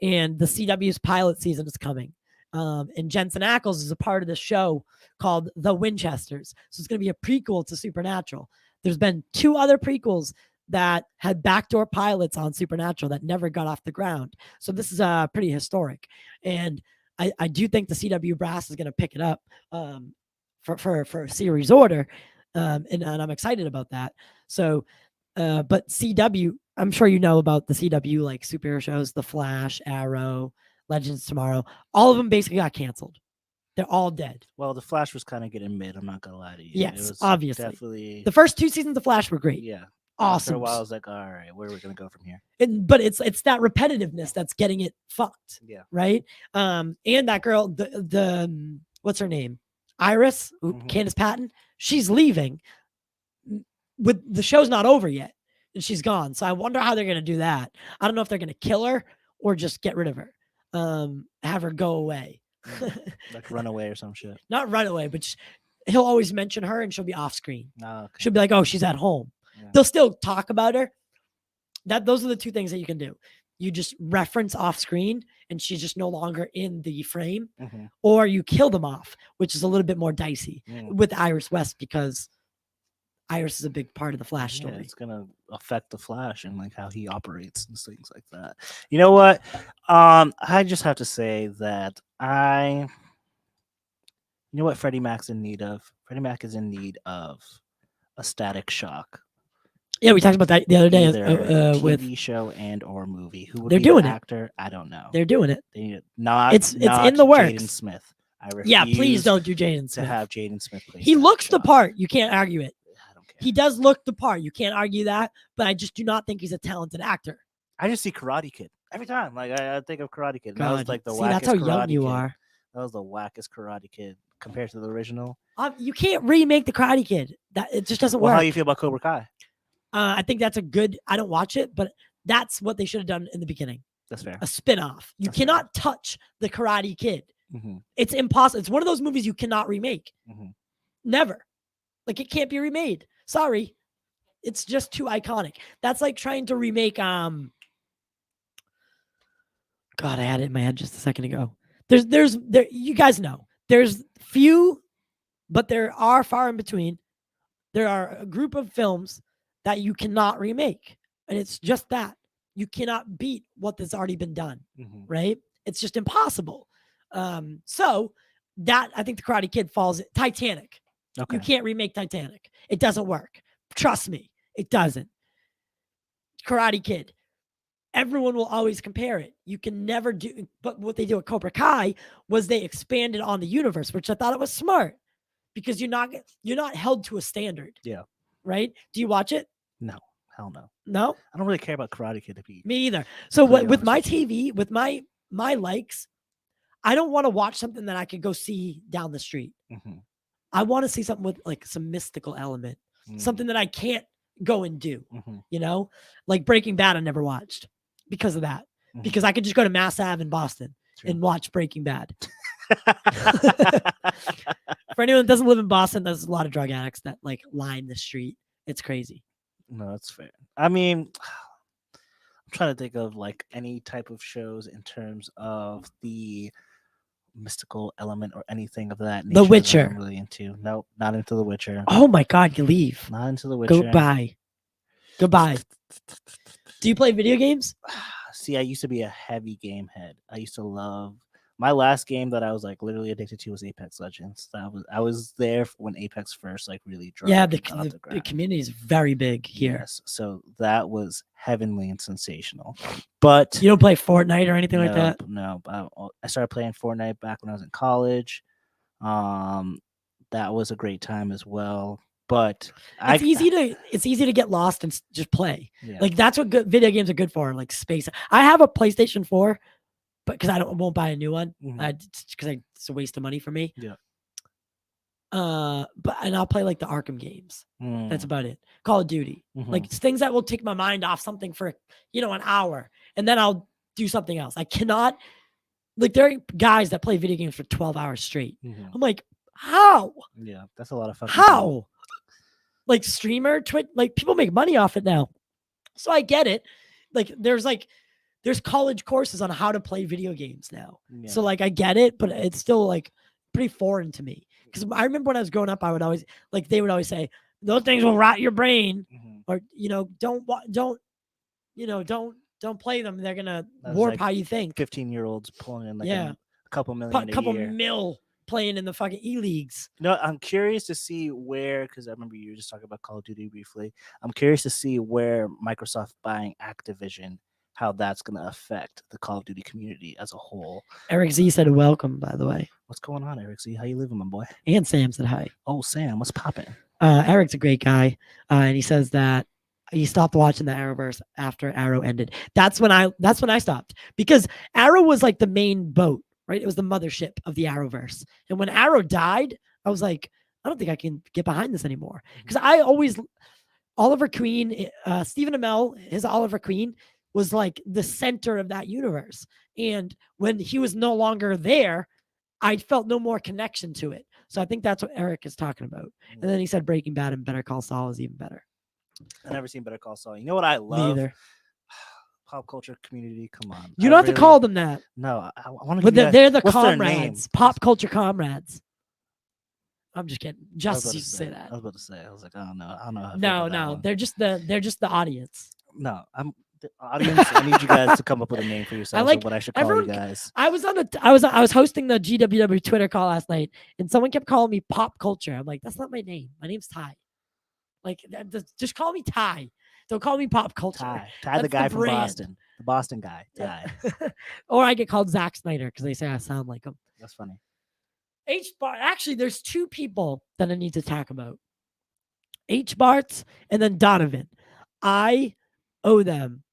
and the CW's pilot season is coming. And Jensen Ackles is a part of the show called The Winchesters. So it's going to be a prequel to Supernatural. There's been 2 other prequels that had backdoor pilots on Supernatural that never got off the ground. So this is pretty historic. And I do think the CW brass is going to pick it up for a series order. And I'm excited about that. So, but CW, I'm sure you know about the CW, like superhero shows, The Flash, Arrow, Legends Tomorrow. All of them basically got canceled. They're all dead. Well, the Flash was kind of getting mid. I'm not gonna lie to you. Yes, it was obviously. Definitely The first 2 seasons of Flash were great. Yeah. Awesome. After a while, I was like, all right, where are we gonna go from here? But it's that repetitiveness that's getting it fucked. Yeah. Right. And that girl, the what's her name? Iris, Candace Patton. She's leaving. With the show's not over yet, and she's gone. So I wonder how they're gonna do that. I don't know if they're gonna kill her or just get rid of her. Have her go away. Like run away or some shit. Not run away, but he'll always mention her and she'll be off screen. Oh, okay. She'll be like, oh, she's at home. Yeah. They'll still talk about her. Those are the 2 things that you can do. You just reference off screen and she's just no longer in the frame, or you kill them off, which is a little bit more dicey with Iris West, because Iris is a big part of the Flash story. Yeah, it's gonna affect the Flash and like how he operates and things like that. You know what? I just have to say that you know what Freddie Mac's in need of? Freddie Mac is in need of a Static Shock. Yeah, we talked about that the other day with TV show and or movie. Who would they're be doing the it. actor? I don't know. They're doing it. They need not. It's in the works. Jaden Smith. I refuse. Yeah, please don't do Jaden Smith. To have Jaden Smith play. He looks the part. You can't argue it. I don't care. He does look the part. You can't argue that. But I just do not think he's a talented actor. I just see Karate Kid every time. Like I think of Karate Kid. God, that was like the wackest that's how young Karate you Kid. are. That was the wackest Karate Kid compared to the original. You can't remake the Karate Kid. That it just doesn't work. How do you feel about Cobra Kai? I think that's a good. I don't watch it, but that's what they should have done in the beginning. That's fair. A spin-off. You cannot touch the Karate Kid. Mm-hmm. It's impossible. It's one of those movies you cannot remake. Mm-hmm. Never. Like it can't be remade. Sorry. It's just too iconic. That's like trying to remake God, I had it in my head just a second ago. There's you guys know. There's few, but there are far in between. There are a group of films that you cannot remake. And it's just that. You cannot beat what has already been done. Right? It's just impossible. So that I think the Karate Kid falls. Titanic. Okay. You can't remake Titanic. It doesn't work. Trust me, it doesn't. Karate Kid. Everyone will always compare it. You can never do. But what they do at Cobra Kai was they expanded on the universe, which I thought it was smart, because you're not held to a standard. Yeah. Right? Do you watch it? No. Hell no. No. I don't really care about Karate Kid to be. Me either. So with my TV, with my likes, I don't want to watch something that I could go see down the street. I want to see something with like some mystical element, something that I can't go and do. You know, like Breaking Bad, I never watched because of that. Because I could just go to Mass Ave in Boston and watch Breaking Bad. For anyone that doesn't live in Boston, there's a lot of drug addicts that like line the street. It's crazy. No, that's fair. I mean, I'm trying to think of like any type of shows in terms of the mystical element or anything of that nature. The that Witcher. I'm really into. Nope, not into The Witcher. Oh my God, you leave. Not into The Witcher. Goodbye. Goodbye. Do you play video games? See, I used to be a heavy game head. I used to love my last game that I was like literally addicted to was Apex Legends. I was there when Apex first like really dropped. Yeah, and the got off the ground. community is very big here. Yes, so that was heavenly and sensational. But You don't play Fortnite or anything like that? No, I started playing Fortnite back when I was in college. That was a great time as well. But It's easy to get lost and just play. Yeah. Like that's what good video games are good for. Like space. I have a PlayStation 4, but because I won't buy a new one, because it's a waste of money for me. Yeah. And I'll play like the Arkham games. That's about it. Call of Duty, like it's things that will take my mind off something for an hour, and then I'll do something else. I cannot. Like there are guys that play video games for 12 hours straight. I'm like, how? Yeah, that's a lot of fun. How? Like streamer, Twitch, like people make money off it now. So I get it. Like there's college courses on how to play video games now. Yeah. So like I get it, but it's still like pretty foreign to me. Because I remember when I was growing up, I would always they would always say those things will rot your brain, or don't play them. They're gonna warp how you think. 15-year-olds pulling in like a couple million a couple year. mil playing in the fucking e-leagues. No, I'm curious to see where, because I remember you were just talking about Call of Duty briefly. I'm curious to see where Microsoft buying Activision, how that's going to affect the Call of Duty community as a whole. Eric Z said welcome, by the way. What's going on, Eric Z? How you living, my boy? And Sam said hi. Oh, Sam, what's popping? Eric's a great guy, and he says that he stopped watching the Arrowverse after Arrow ended. That's when I stopped, because Arrow was like the main boat. Right? It was the mothership of the Arrowverse. And when Arrow died, I was like, I don't think I can get behind this anymore. Because I always, Oliver Queen, Stephen Amell, his Oliver Queen was like the center of that universe. And when he was no longer there, I felt no more connection to it. So I think that's what Eric is talking about. And then he said Breaking Bad and Better Call Saul is even better. I've never seen Better Call Saul. You know what I love? Me either. Pop culture community, come on. You don't have to call them that. No, I want to. But they're the comrades, pop culture comrades. I'm just kidding. Just used to say that. I was about to say. I was like, I don't know. No. They're just the audience. No, I'm the audience. I need you guys to come up with a name for yourselves. Like what I should call you guys. I was hosting the GWW Twitter call last night, and someone kept calling me Pop Culture. I'm like, that's not my name. My name's Ty. Like, just call me Ty. Don't call me Pop Culture. Ty the guy from Boston. The Boston guy. Ty. Or I get called Zack Snyder because they say I sound like him. That's funny. H-Bar. Actually, there's two people that I need to talk about. H-Barts and then Donovan. I owe them.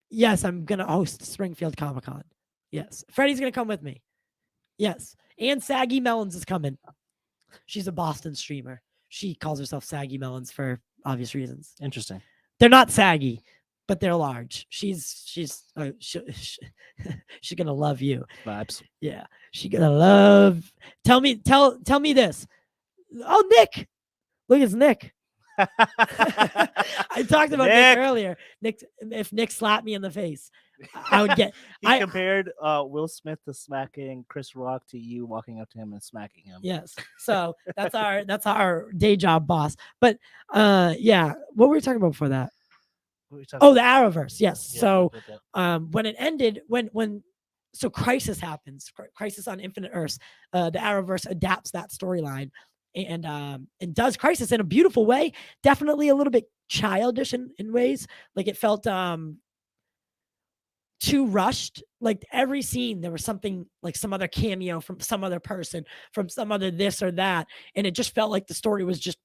Yes, I'm going to host Springfield Comic-Con. Yes. Freddie's going to come with me. Yes. And Saggy Melons is coming. She's a Boston streamer. She calls herself Saggy Melons for obvious reasons. Interesting. They're not saggy, but they're large. She's gonna love you. Vibes. Yeah, she's gonna love. Tell me this. Oh, Nick, look, it's Nick. I talked about Nick earlier. If Nick slapped me in the face, I would get. He compared Will Smith to smacking Chris Rock to you walking up to him and smacking him. Yes, so that's our day job boss. But yeah, what were we talking about before that? The Arrowverse. Yes. Yeah, so when it ended, so Crisis happens, Crisis on Infinite Earths. The Arrowverse adapts that storyline. And does Crisis in a beautiful way. Definitely a little bit childish in ways. Like it felt too rushed. Like every scene, there was something like some other cameo from some other person, from some other this or that. And it just felt like the story was just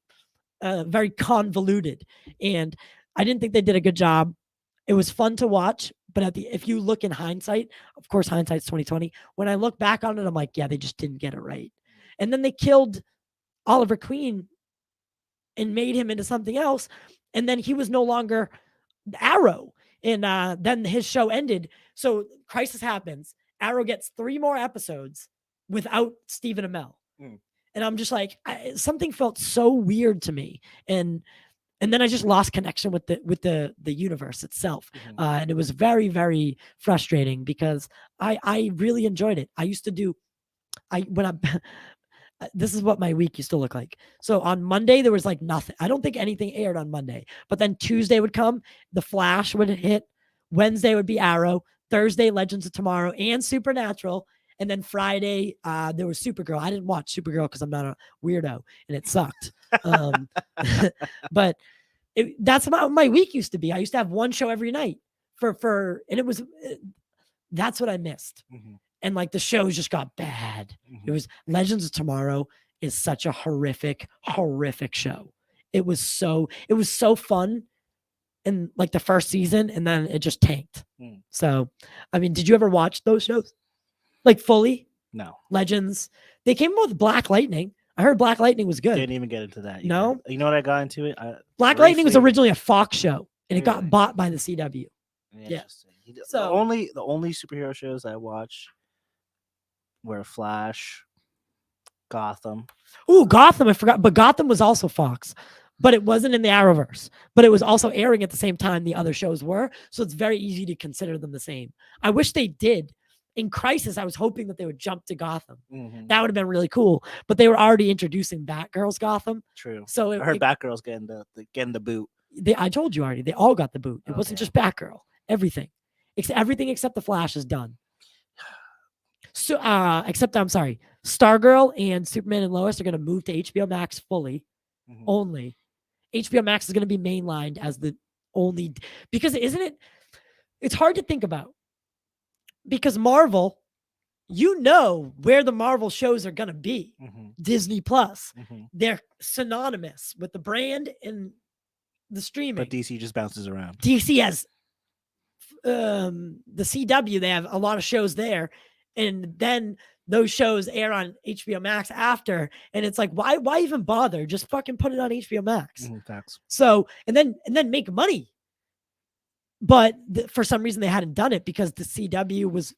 very convoluted. And I didn't think they did a good job. It was fun to watch. But if you look in hindsight, of course, hindsight's 2020. When I look back on it, I'm like, yeah, they just didn't get it right. And then they killed Oliver Queen and made him into something else. And then he was no longer Arrow. And then his show ended. So Crisis happens. Arrow gets 3 more episodes. without Stephen Amell. Mm. And I'm just like, something felt so weird to me. And then I just lost connection with the universe itself. And it was very, very frustrating because I really enjoyed it. I used to do, this is what my week used to look like. So on Monday, there was like nothing. I don't think anything aired on Monday, but then Tuesday would come, The Flash would hit, Wednesday would be Arrow, Thursday, Legends of Tomorrow and Supernatural. And then Friday, there was Supergirl. I didn't watch Supergirl because I'm not a weirdo and it sucked. But that's how my week used to be. I used to have one show every night and it was, that's what I missed. And like the shows just got bad. It was Legends of Tomorrow is such a horrific show. It was so fun in like the first season and then it just tanked. So, I mean, did you ever watch those shows? Like fully? No. Legends. They came with Black Lightning. I heard Black Lightning was good. Didn't even get into that. No? You know what I got into it? Black Lightning was originally a Fox show and it got bought by the CW. Yeah. So the only superhero shows I watch were Flash, Gotham. Ooh, Gotham, I forgot. But Gotham was also Fox. But it wasn't in the Arrowverse. But it was also airing at the same time the other shows were. So it's very easy to consider them the same. I wish they did. In Crisis, I was hoping that they would jump to Gotham. That would have been really cool. But they were already introducing Batgirl's Gotham. True. So I heard Batgirl's getting the boot. I told you already. They all got the boot. It wasn't just Batgirl. Everything. Everything except the Flash is done. So, except I'm sorry, Stargirl and Superman and Lois are going to move to HBO Max fully. Only HBO Max is going to be mainlined as the only, because isn't it? It's hard to think about because Marvel, you know where the Marvel shows are going to be. Disney Plus. They're synonymous with the brand and the streaming. But DC just bounces around. DC has the CW. They have a lot of shows there. And then those shows air on HBO Max after, and it's like, why even bother? Just fucking put it on HBO Max. Facts. So, and then make money. But for some reason they hadn't done it because the CW was,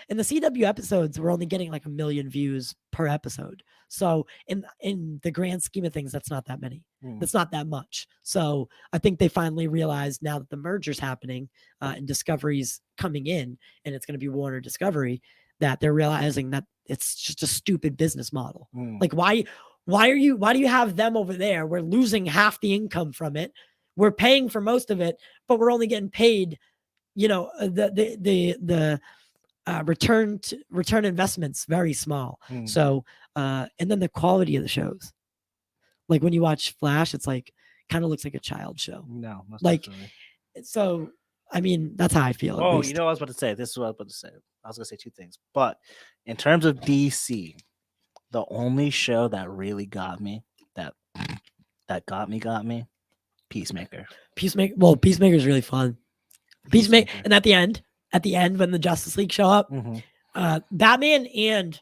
and the CW episodes were only getting like 1 million views per episode. So in the grand scheme of things, that's not that many. That's not that much. So I think they finally realized now that the merger's happening and Discovery's coming in, and it's going to be Warner Discovery, that they're realizing that it's just a stupid business model. Like why do you have them over there? We're losing half the income from it. We're paying for most of it, but we're only getting paid, the return investments very small. So, and then the quality of the shows, like when you watch Flash, it's like kind of looks like a child show. No, like, so, I mean, that's how I feel. Oh, you know what I was about to say? This is what I was about to say. I was going to say two things, but in terms of DC, the only show that really got me, that got me, Peacemaker. Well, Peacemaker is really fun. Peacemaker, and at the end when the Justice League show up, Batman and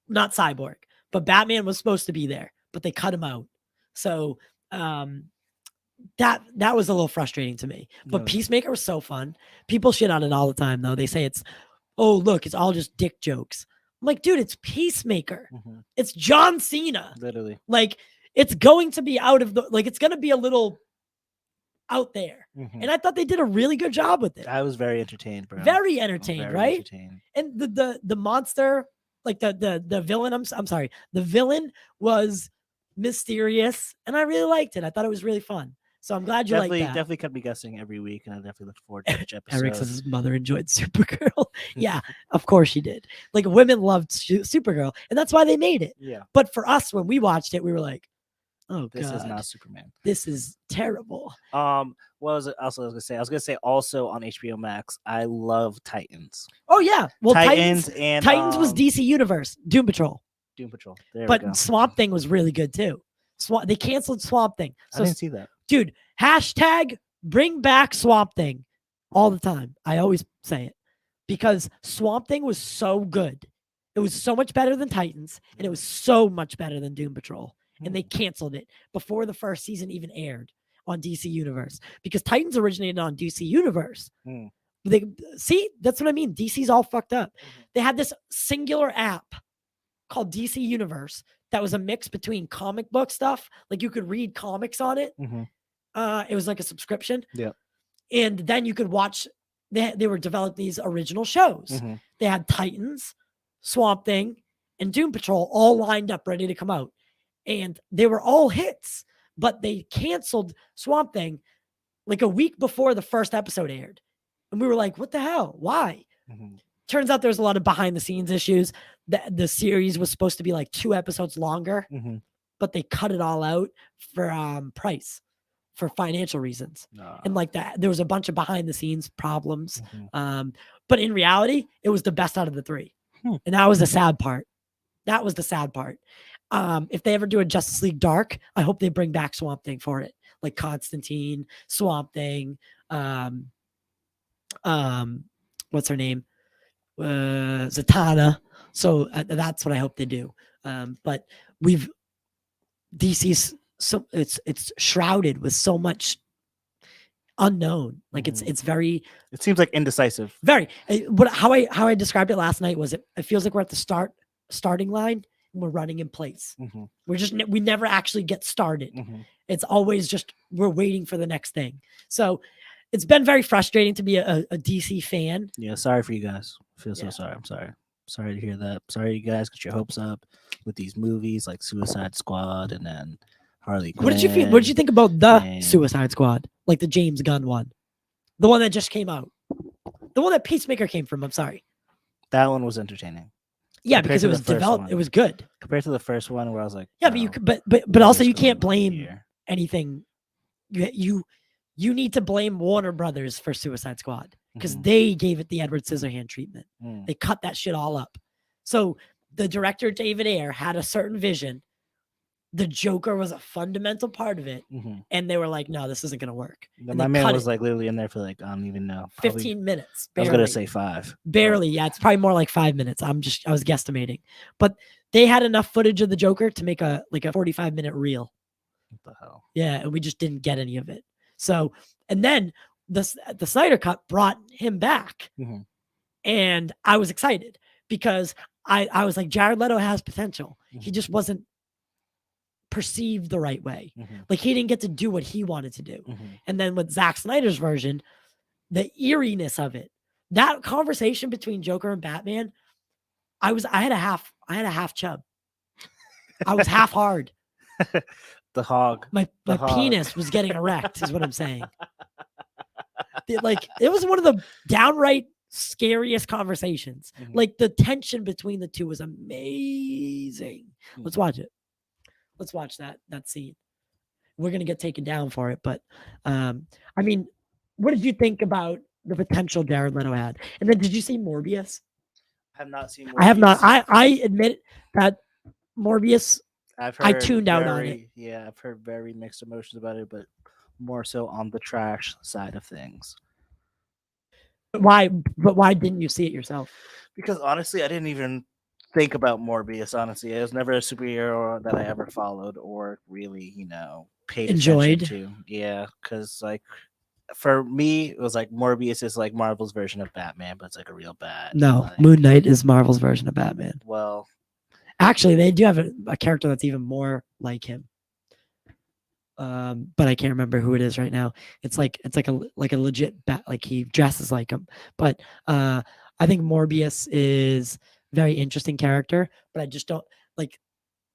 not Cyborg, but Batman was supposed to be there, but they cut him out. So that was a little frustrating to me. But Peacemaker was so fun. People shit on it all the time, though. They say it's all just dick jokes. I'm like, dude, it's Peacemaker. It's John Cena. Literally. Like, it's going to be it's going to be a little out there. And I thought they did a really good job with it. I was very entertained, bro. Very entertained, right? And the monster, like the villain, I'm sorry, the villain was mysterious, and I really liked it. I thought it was really fun. So I'm glad you like that. Definitely kept me guessing every week, and I definitely looked forward to each episode. Eric says his mother enjoyed Supergirl. Yeah, of course she did. Like, women loved Supergirl, and that's why they made it. Yeah. But for us, when we watched it, we were like, oh, this God, is not Superman. This is terrible. What was it? Also, I was gonna say also on HBO Max, I love Titans. Oh yeah, well, Titans was DC Universe, Doom Patrol. But Swamp Thing was really good too. They canceled Swamp Thing. So, I didn't see that. Dude, hashtag bring back Swamp Thing all the time. I always say it because Swamp Thing was so good. It was so much better than Titans, and it was so much better than Doom Patrol. And they canceled it before the first season even aired on DC Universe because Titans originated on DC Universe. They see, that's what I mean. DC's all fucked up. Mhm. They had this singular app called DC Universe that was a mix between comic book stuff, like you could read comics on it. Mhm. It was like a subscription. Yep. And then you could watch. They were developing these original shows. Mhm. They had Titans, Swamp Thing, and Doom Patrol all lined up, ready to come out, and they were all hits. But they canceled Swamp Thing like a week before the first episode aired, and we were like, "What the hell? Why?" Mhm. Turns out there's a lot of behind the scenes issues. The series was supposed to be like 2 episodes longer, Mhm. but they cut it all out for price, for financial reasons. And like that, there was a bunch of behind the scenes problems. Mhm. But in reality, it was the best out of the 3. Hmm. And that was the sad part. That was the sad part. If they ever do a Justice League Dark, I hope they bring back Swamp Thing for it. Like Constantine, Swamp Thing, what's her name? Zatanna. So that's what I hope they do. But DC's so it's shrouded with so much unknown. Like Mhm. it's very It seems like indecisive. how I described it last night was it feels like we're at the starting line and we're running in place. Mhm. We never actually get started. Mhm. It's always just we're waiting for the next thing. So it's been very frustrating to be a DC fan. Yeah, sorry for you guys. I feel Yeah. so sorry. I'm sorry. Sorry to hear that. Sorry you guys got your hopes up with these movies like Suicide Squad and then Harley Quinn. What did you feel? What did you think about the and- Suicide Squad? Like the James Gunn one, the one that just came out, the one that Peacemaker came from. I'm sorry. That one was entertaining Yeah, Compared because to it the was first developed. one. It was good. compared to the first one where I was like, Yeah, but you oh, could, but what also is you can't going on blame here? anything. You need to blame Warner Brothers for Suicide Squad because Mhm. they gave it the Edward Scissorhand treatment. Mm. They cut that shit all up. So the director David Ayer had a certain vision. The Joker was a fundamental part of it, Mhm. and they were like, "No, this isn't gonna work." Then And my they man cut was it. like literally in there for like I don't even know. Probably, 15 minutes. I was Barely. gonna say 5. Barely. Yeah, it's probably more like 5 minutes. I was guesstimating. But they had enough footage of the Joker to make a 45-minute reel. What the hell? Yeah, and we just didn't get any of it. So, and then the Snyder Cut brought him back. Mhm. And I was excited because I was like, Jared Leto has potential. He Mhm. just wasn't perceived the right way. Mhm. Like he didn't get to do what he wanted to do. Mhm. And then with Zack Snyder's version, the eeriness of it, that conversation between Joker and Batman, I had a half chub. I was half hard. The hog. My The hog. penis was getting erect, is what I'm saying. It was one of the downright scariest conversations. Mhm. Like the tension between the two was amazing. Let's Mhm. watch it. Let's watch that scene. We're gonna get taken down for it, but I mean, what did you think about the potential Jared Leto had? And then did you see Morbius? I have not seen. I have not. Morbius. I admit that Morbius, I've I heard tuned out on it. very- Yeah, I've heard very mixed emotions about it, but more so on the trash side of things. But why didn't you see it yourself? Because honestly, I didn't even think about Morbius. Honestly, it was never a superhero that I ever followed or really, paid Enjoyed. attention to. Yeah, because like for me, it was like Morbius is like Marvel's version of Batman, but it's like a real bad. No, like, Moon Knight is Marvel's version of Batman. Well, Actually, they do have a character that's even more like him. But I can't remember who it is right now. It's like a legit bat, like he dresses like him. But I think Morbius is a very interesting character, but I just don't like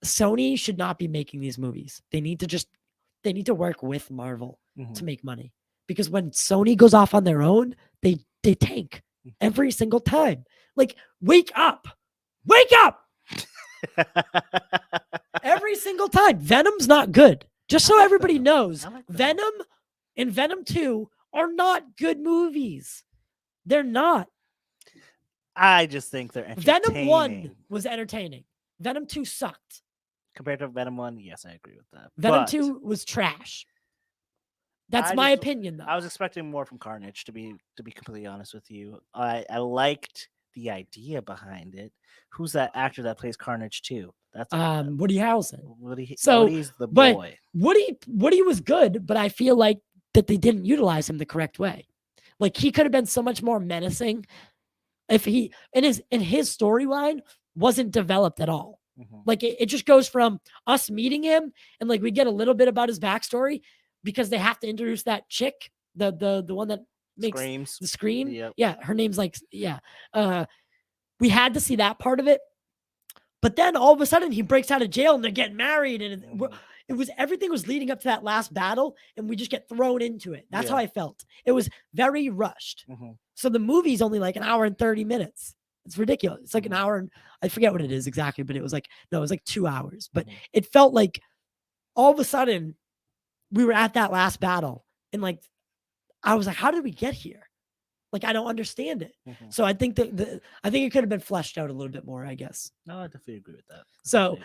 Sony should not be making these movies. They need to work with Marvel mhm. to make money. Because when Sony goes off on their own, they tank every single time. Like, wake up. Wake up. Every single time. Venom's not good. Just so everybody knows, I like Venom. Venom and Venom 2 are not good movies. They're not. I just think they're entertaining. Venom 1 was entertaining. Venom 2 sucked. Compared to Venom 1, yes, I agree with that. Venom But 2 was trash. That's I my just- opinion, though. I was expecting more from Carnage, to be completely honest with you. I liked the idea behind it. Who's that actor that plays Carnage too? That's Woody Harrelson. Woody's the but- boy. Woody was good, but I feel like that they didn't utilize him the correct way. Like he could have been so much more menacing if he in his storyline wasn't developed at all. Like it just goes from us meeting him and like we get a little bit about his backstory because they have to introduce that chick, the one that makes Screams. the scream. Yep. Yeah, her name's like we had to see that part of it. But then all of a sudden he breaks out of jail and they're getting married and it was everything was leading up to that last battle and we just get thrown into it. That's how I felt. It was very rushed. So the movie's only like an hour and 30 minutes. It's ridiculous. It's like an hour and I forget what it is exactly, but it was like 2 hours. But it felt like all of a sudden we were at that last battle and like I was like, how did we get here? Like I don't understand it. So I think that I think it could have been fleshed out a little bit more, I guess. No, I definitely agree with that. So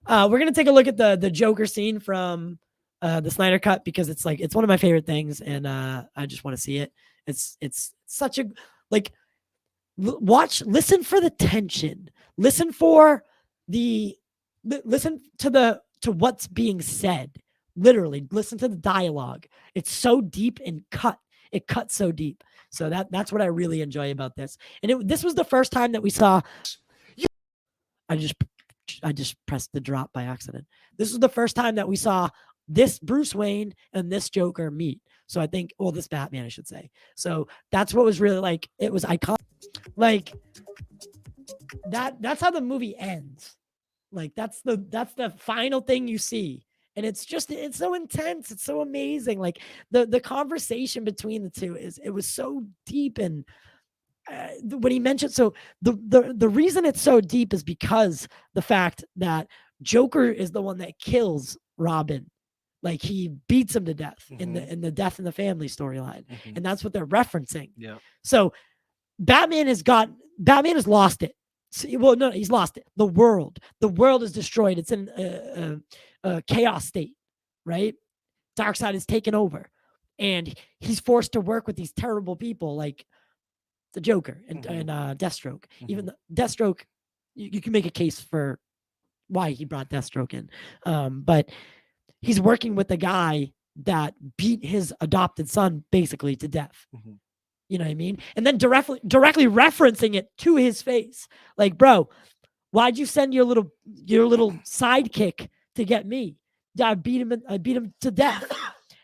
we're gonna take a look at the Joker scene from the Snyder Cut because it's like it's one of my favorite things, and I just want to see it. It's such a like listen for the tension, listen for listen to what's being said. Literally, listen to the dialogue. It's so deep and it cuts so deep. So that's what I really enjoy about this. And this was the first time that we saw. I just pressed the drop by accident. This was the first time that we saw this Bruce Wayne and this Joker meet. So I think, well, this Batman, I should say. So that's what was really like. It was iconic. Like that's how the movie ends. Like that's the final thing you see. And it's so intense. It's so amazing. Like the conversation between the two it was so deep. And when he mentioned, so the reason it's so deep is because the fact that Joker is the one that kills Robin. Like he beats him to death in the Death in the Family storyline. And that's what they're referencing. Yeah. So Batman has lost it. Well, no, he's lost it. The world is destroyed. It's in a chaos state, right? Darkseid is taken over, and he's forced to work with these terrible people like the Joker and Deathstroke. Even the Deathstroke, you can make a case for why he brought Deathstroke in, but he's working with the guy that beat his adopted son basically to death. You know what I mean? And then directly referencing it to his face. Like, bro, why'd you send your little sidekick to get me? I beat him to death.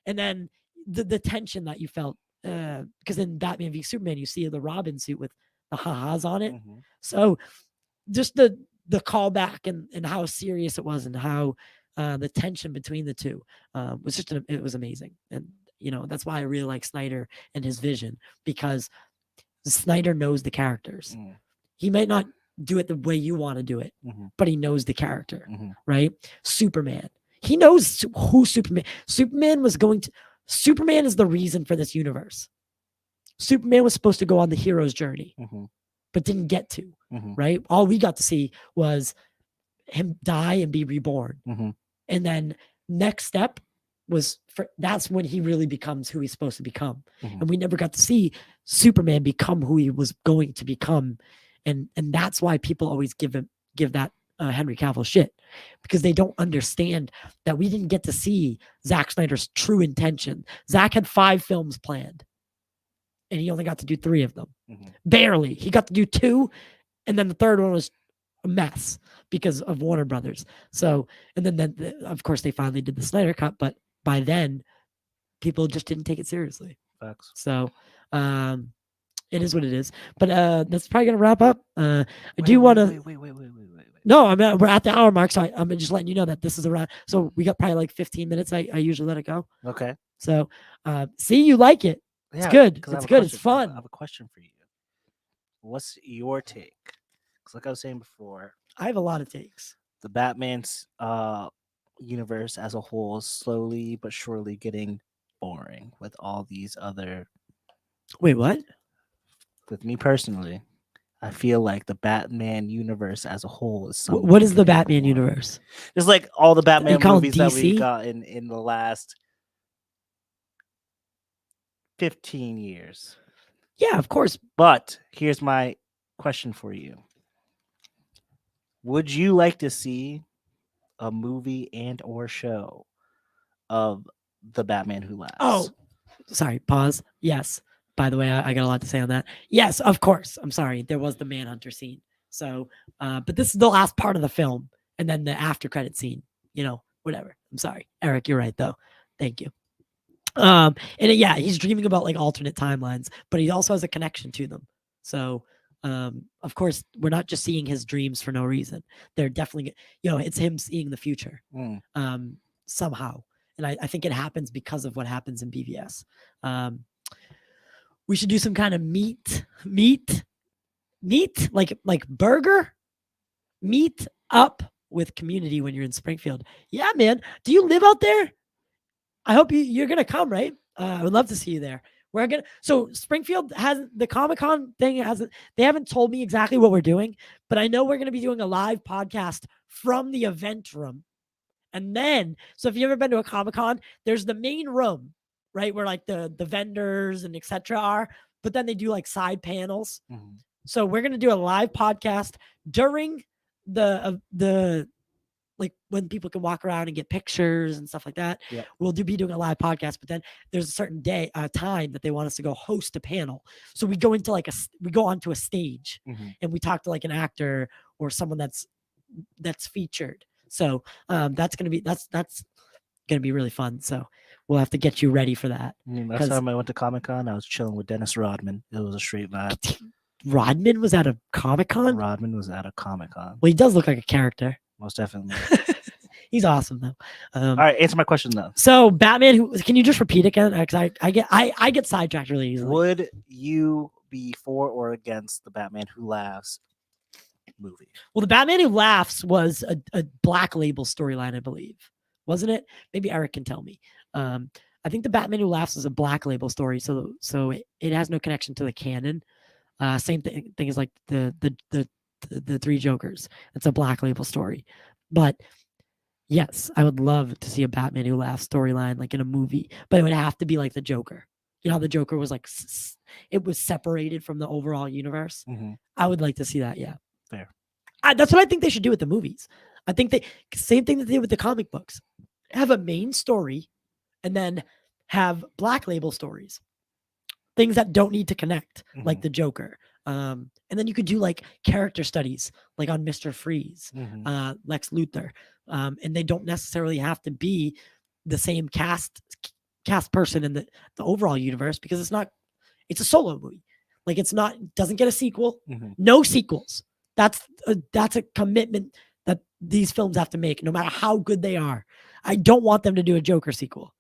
And then the tension that you felt, because in Batman v Superman, you see the Robin suit with the ha-has on it. So just the callback and how serious it was and how the tension between the two was it was amazing. And you know, that's why I really like Snyder and his vision, because Snyder knows the characters. He might not do it the way you want to do it, but he knows the character, right? Superman. He knows who Superman is the reason for this universe. Superman was supposed to go on the hero's journey, but didn't get to, right? All we got to see was him die and be reborn. And then next step was that's when he really becomes who he's supposed to become. And we never got to see Superman become who he was going to become. And that's why people always give that Henry Cavill shit, because they don't understand that we didn't get to see Zack Snyder's true intention. Zack had 5 films planned and he only got to do 3 of them. Barely. He got to do 2, and then the third one was a mess because of Warner Brothers. So, and then of course they finally did the Snyder Cut, but by then people just didn't take it seriously. Facts. So it is what it is. But that's probably gonna wrap up. I do want to wait. No, I mean, we're at the hour mark, so I'm just letting you know that this is around. So we got probably like 15 minutes. I usually let it go. Okay. So see, you like it. It's good. It's good. It's fun. I have a question for you. What's your take? Because like I was saying before, I have a lot of takes. The Batman's universe as a whole is slowly but surely getting boring with all these other. Wait, what? With me personally, I feel like the Batman universe as a whole is something. What is the Batman universe? It's like all the Batman movies that we DC? got in the last 15 years. Yeah, of course. But here's my question for you. Would you like to see a movie and or show of the Batman Who Laughs? Oh, sorry. Pause. Yes. by the way, I got a lot to say on that. Yes, of course. I'm sorry. There was the Manhunter scene. So, but this is the last part of the film, and then the after credit scene. Whatever. I'm sorry, Eric. You're right though. Thank you. And yeah, he's dreaming about like alternate timelines, but he also has a connection to them. So, of course, we're not just seeing his dreams for no reason. They're definitely, it's him seeing the future, somehow. And I think it happens because of what happens in BVS. We should do some kind of meet, like burger, meet up with community when you're in Springfield. Yeah, man. Do you live out there? I hope you're gonna come, right? I would love to see you there. So Springfield has the Comic-Con thing they haven't told me exactly what we're doing, but I know we're gonna be doing a live podcast from the event room. And then, so if you've ever been to a Comic-Con, there's the main room, right? Where like the vendors and etc. are, but then they do like side panels. Mhm. So we're gonna do a live podcast during the like when people can walk around and get pictures and stuff like that. Yep. We'll be doing a live podcast, but then there's a certain time that they want us to go host a panel. So we go into we go onto a stage and we talk to like an actor or someone that's featured. So that's gonna be really fun. So we'll have to get you ready for that. Last time I went to Comic-Con, I was chilling with Dennis Rodman. It was a straight vibe. Rodman was at a Comic-Con? Rodman was at a Comic-Con. Well, he does look like a character. Most definitely. He's awesome though. All right, answer my question though. So Batman, can you just repeat again? Because I get sidetracked really easily. Would you be for or against the Batman Who Laughs movie? Well, the Batman Who Laughs was a Black Label storyline, I believe, wasn't it? Maybe Eric can tell me. I think the Batman Who Laughs is a Black Label story, so it has no connection to the canon. Same thing as like the Three Jokers. It's a Black Label story, but yes, I would love to see a Batman Who Laughs storyline like in a movie, but it would have to be like the Joker. You know, the Joker was like it was separated from the overall universe. I would like to see that. Yeah, fair. That's what I think they should do with the movies. I think same thing that they did with the comic books. Have a main story, and then have Black Label stories. Things that don't need to connect, like the Joker. And then you could do like character studies, like on Mr. Freeze, Lex Luthor. And they don't necessarily have to be the same cast person in the overall universe, because it's a solo movie. Like doesn't get a sequel, no sequels. That's a commitment that these films have to make, no matter how good they are. I don't want them to do a Joker sequel.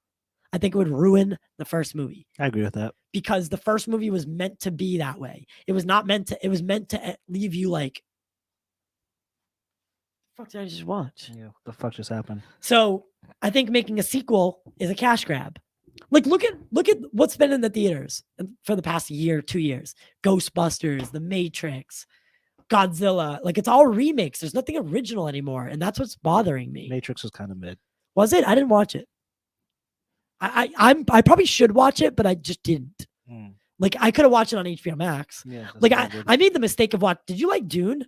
I think it would ruin the first movie. I agree with that. Because the first movie was meant to be that way. It was meant to leave you like, fuck did I just watch? Yeah, what the fuck just happened? So I think making a sequel is a cash grab. Like look at what's been in the theaters for the past year, 2 years. Ghostbusters, The Matrix, Godzilla. Like it's all remakes. There's nothing original anymore. And that's what's bothering me. Matrix was kind of mid. Was it? I didn't watch it. I probably should watch it, but I just didn't. Like I could have watched it on HBO Max. Yeah, like I made the mistake of did you like Dune?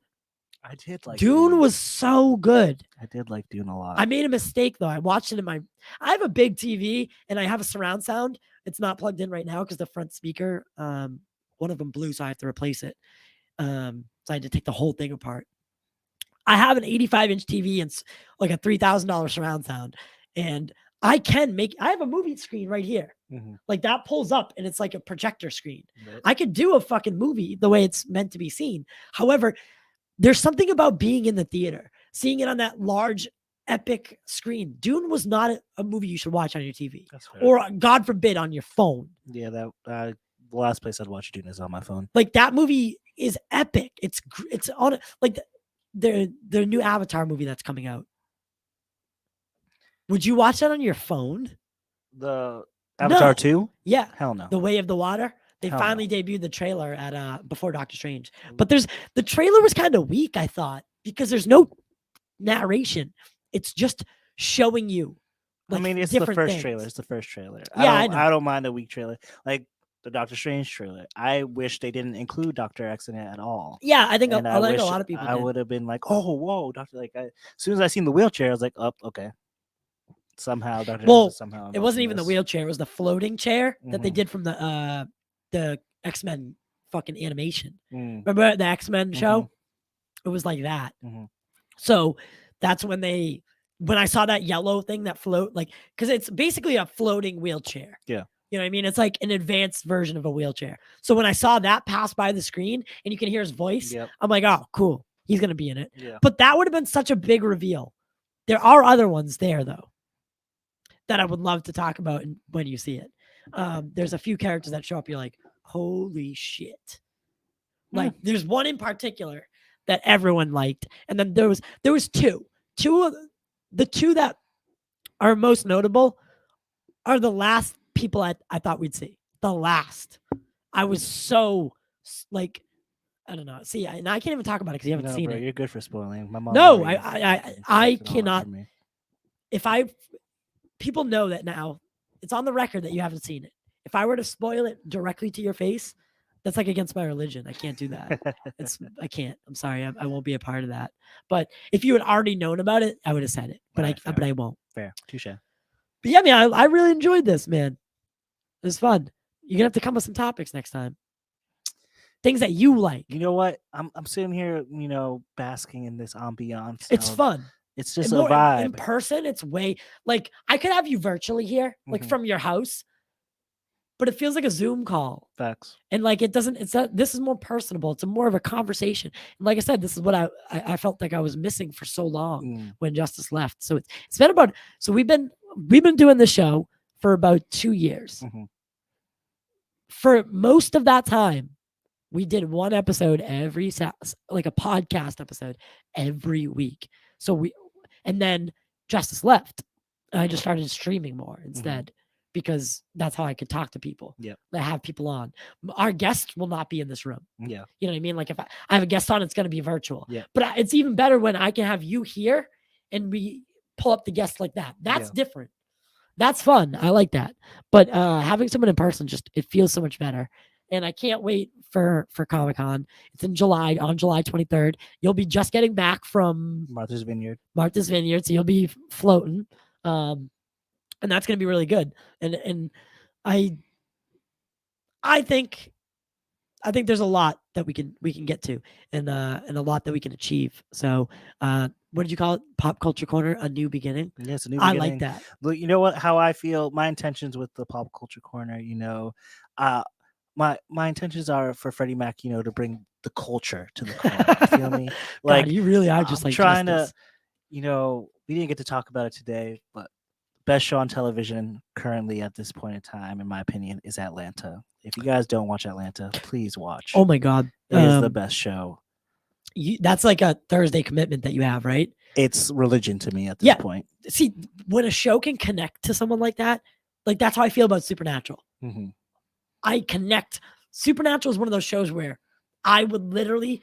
I did like Dune was so good. I did like Dune a lot. I made a mistake though. I watched it I have a big TV and I have a surround sound. It's not plugged in right now because the front speaker, one of them blew, so I have to replace it. So I had to take the whole thing apart. I have an 85-inch TV and like a $3,000 surround sound, and I have a movie screen right here. Like that pulls up and it's like a projector screen. Right. I could do a fucking movie the way it's meant to be seen. However, there's something about being in the theater, seeing it on that large, epic screen. Dune was not a movie you should watch on your TV, or God forbid on your phone. Yeah, that the last place I'd watch Dune is on my phone. Like that movie is epic. It's on like the new Avatar movie that's coming out. Would you watch that on your phone? The Avatar 2? Yeah. Hell no. The Way of the Water? They finally debuted the trailer at before Doctor Strange. But the trailer was kind of weak, I thought, because there's no narration. It's just showing you. Like, I mean, it's the first trailer. It's the first trailer. Yeah, I know. I don't mind a weak trailer. Like the Doctor Strange trailer. I wish they didn't include Dr. X in it at all. Yeah, I think a lot of people I would have been like, oh, whoa, Doctor. Like, as soon as I seen the wheelchair, I was like, oh, okay. Somehow, Dr. Well, somehow it wasn't even the wheelchair; it was the floating chair that they did from the the X-Men fucking animation. Mm. Remember the X-Men show? Mhm. It was like that. Mhm. So that's when I saw that yellow thing that float, like, because it's basically a floating wheelchair. Yeah. You know what I mean? It's like an advanced version of a wheelchair. So when I saw that pass by the screen and you can hear his voice, Yep. I'm like, oh, cool. He's going to be in it. Yeah. But that would have been such a big reveal. There are other ones there, though, that I would love to talk about when you see it. There's a few characters that show up. You're like, holy shit. Like, there's one in particular that everyone liked. And then there was two. The two that are most notable are the last people I thought we'd see. The last. I was so, like, I don't know. See, and I can't even talk about it because you haven't seen bro, it. you're good for spoiling. My mom. No, already I inflicted all that cannot. for me. If people know that now, it's on the record that you haven't seen it. If I were to spoil it directly to your face, that's like against my religion. I can't do that. I can't. I'm sorry. I won't be a part of that. But if you had already known about it, I would have said it. But Alright, but I won't. Fair. Touche. But yeah, man, I really enjoyed this, man. It was fun. You're gonna have to come with some topics next time. Things that you like. You know what? I'm sitting here, basking in this ambiance. It's of- fun. It's just And a more vibe. in person. It's way like I could have you virtually here, like Mhm. from your house, but it feels like a Zoom call. Facts. And like it doesn't. This is more personable. It's more of a conversation. And like I said, this is what I felt like I was missing for so long Mm. when Justice left. So it's been about. So we've been doing the show for about 2 years. Mhm. For most of that time, we did one episode every like a podcast episode every week. So and then Justice left. And I just started streaming more instead because that's how I could talk to people. Yep. I have people on. Our guests will not be in this room. Yeah. You know what I mean? Like if I have a guest on, it's going to be virtual. Yeah. But it's even better when I can have you here and we pull up the guest like that. That's different. That's fun. I like that. But having someone in person, it feels so much better. And I can't wait for Comic-Con. It's in July, on July 23rd. You'll be just getting back from Martha's Vineyard. So you'll be floating. And that's going to be really good. And I think there's a lot that we can get to and a lot that we can achieve. So what did you call it? Pop Culture Corner, a new beginning. Yeah, it's a new beginning. I like that. Look, you know what? How I feel. My intentions with the Pop Culture Corner. My intentions are for Freddy Mac. To bring the culture to the corner. You feel me? Like God, you really are just I'm like trying Justice. to. We didn't get to talk about it today, but best show on television currently at this point in time, in my opinion, is Atlanta. If you guys don't watch Atlanta, please watch. Oh my God, it is the best show. That's like a Thursday commitment that you have, right? It's religion to me at this point. See, when a show can connect to someone like that's how I feel about Supernatural. Mm-hmm. I connect. Supernatural is one of those shows where I would literally,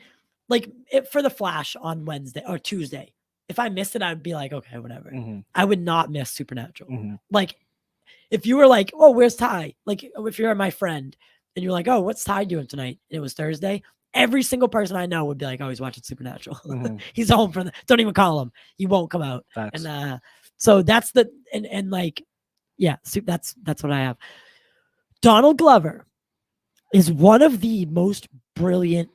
for The Flash on Wednesday or Tuesday, if I missed it, I'd be like, okay, whatever. Mm-hmm. I would not miss Supernatural. Mm-hmm. Like, if you were like, oh, where's Ty? Like, if you're my friend and you're like, oh, what's Ty doing tonight? And it was Thursday. Every single person I know would be like, oh, he's watching Supernatural. Mm-hmm. He's home don't even call him. He won't come out. Facts. And so that's that's what I have. Donald Glover is one of the most brilliant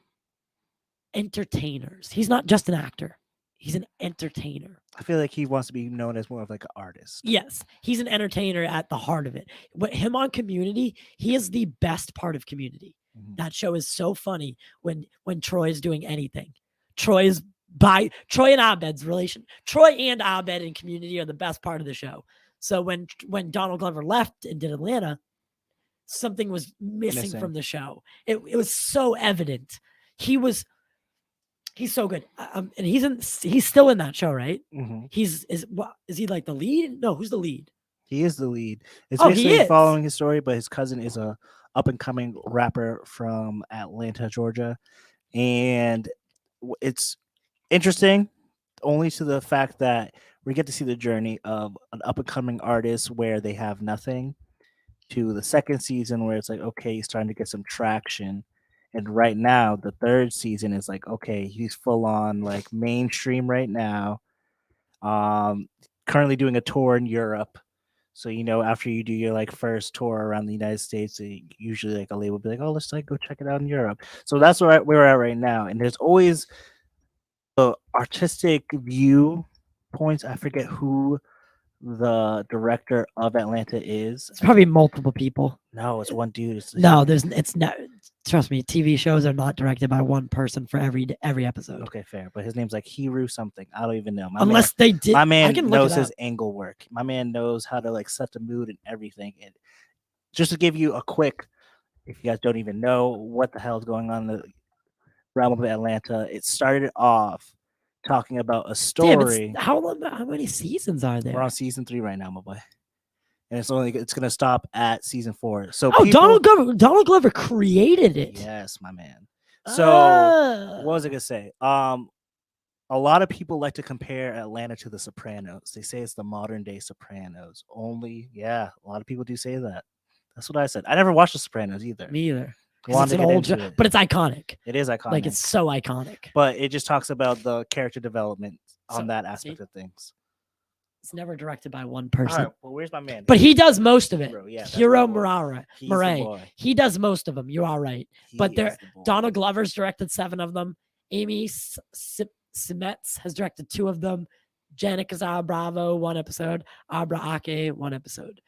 entertainers. He's not just an actor. He's an entertainer. I feel like he wants to be known as more of like an artist. Yes, he's an entertainer at the heart of it. But him on Community, he is the best part of Community. Mm-hmm. That show is so funny when Troy is doing anything. Troy and Abed's relation. Troy and Abed in Community are the best part of the show. So when Donald Glover left and did Atlanta, something was missing from the show. It was so evident. He's so good. And he's still in that show, right? Mm-hmm. Is he like the lead? No, who's the lead? He is the lead. It's he basically is. following his story, but his cousin is a up and coming rapper from Atlanta, Georgia, and it's interesting only to the fact that we get to see the journey of an up and coming artist where they have nothing to the second season where it's like, okay, he's starting to get some traction. And right now, the third season is like, okay, he's full on like mainstream right now. Currently doing a tour in Europe. So after you do your like first tour around the United States, usually like a label will be like, "Oh, let's like go check it out in Europe." So that's where we're at right now, and there's always the artistic viewpoints. I forget who the director of Atlanta is. It's probably multiple people. No, it's one dude. No, it's not. Trust me, TV shows are not directed by one person for every episode. Okay, fair. But his name's like Hiru something. I don't even know. Unless they did. My I man can look knows it his up. angle work. My man knows how to like set the mood and everything. And just to give you a quick, if you guys don't even know what the hell is going on in the realm of Atlanta, it started off talking about a Damn, story. how many seasons are there? We're on season 3 right now, my boy. And it's gonna stop at season 4. So Donald Glover created it. Yes, my man. So what was I gonna say? A lot of people like to compare Atlanta to The Sopranos. They say it's the modern day Sopranos. A lot of people do say that. That's what I said. I never watched The Sopranos either. Me either. It's an old show, but it's iconic. It is iconic. Like it's so iconic. But it just talks about the character development on that aspect of things. It's never directed by one person. Right, well, where's my man? But he does most of it. Yeah, Hiro Murray. He does most of them. You're all right. But Donald Glover's directed 7 of them. Amy Simetz has directed 2 of them. Janet Cazal Bravo 1 episode. Abra Ake 1 episode.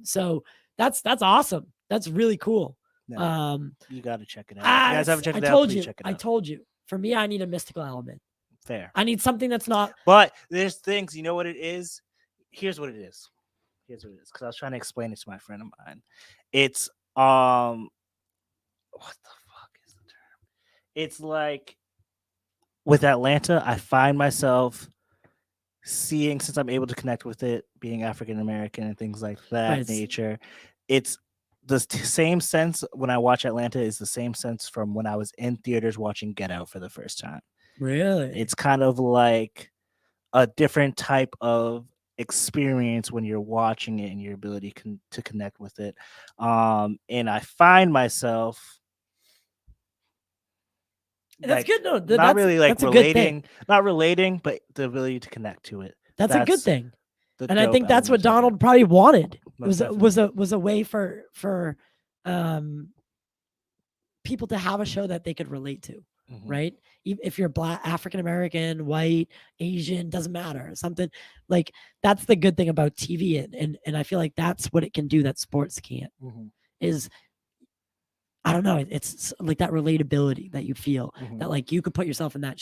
So that's awesome. That's really cool. No, you got to check it out. If you guys haven't checked it out, please check it out. I told you. For me, I need a mystical element. Fair. I need something that's not. But there's things. You know what it is? Here's what it is. Because I was trying to explain it to my friend of mine. It's what the fuck is the term? It's like with Atlanta, I find myself seeing, since I'm able to connect with it, being African American and things like that nature. It's the same sense when I watch Atlanta is the same sense from when I was in theaters watching Get Out for the first time. Really? It's kind of like a different type of experience when you're watching it and your ability to connect with it. And I find myself that's good. No, not really like relating, not relating, but the ability to connect to it. That's a good thing. And I think that's what Donald probably wanted. It was a way for people to have a show that they could relate to. Mm-hmm. Right? If you're Black, African American, white, Asian, doesn't matter. Something like that's the good thing about TV, and I feel like that's what it can do that sports can't. Mm-hmm. Is I don't know. It's like that relatability that you feel that like you could put yourself in that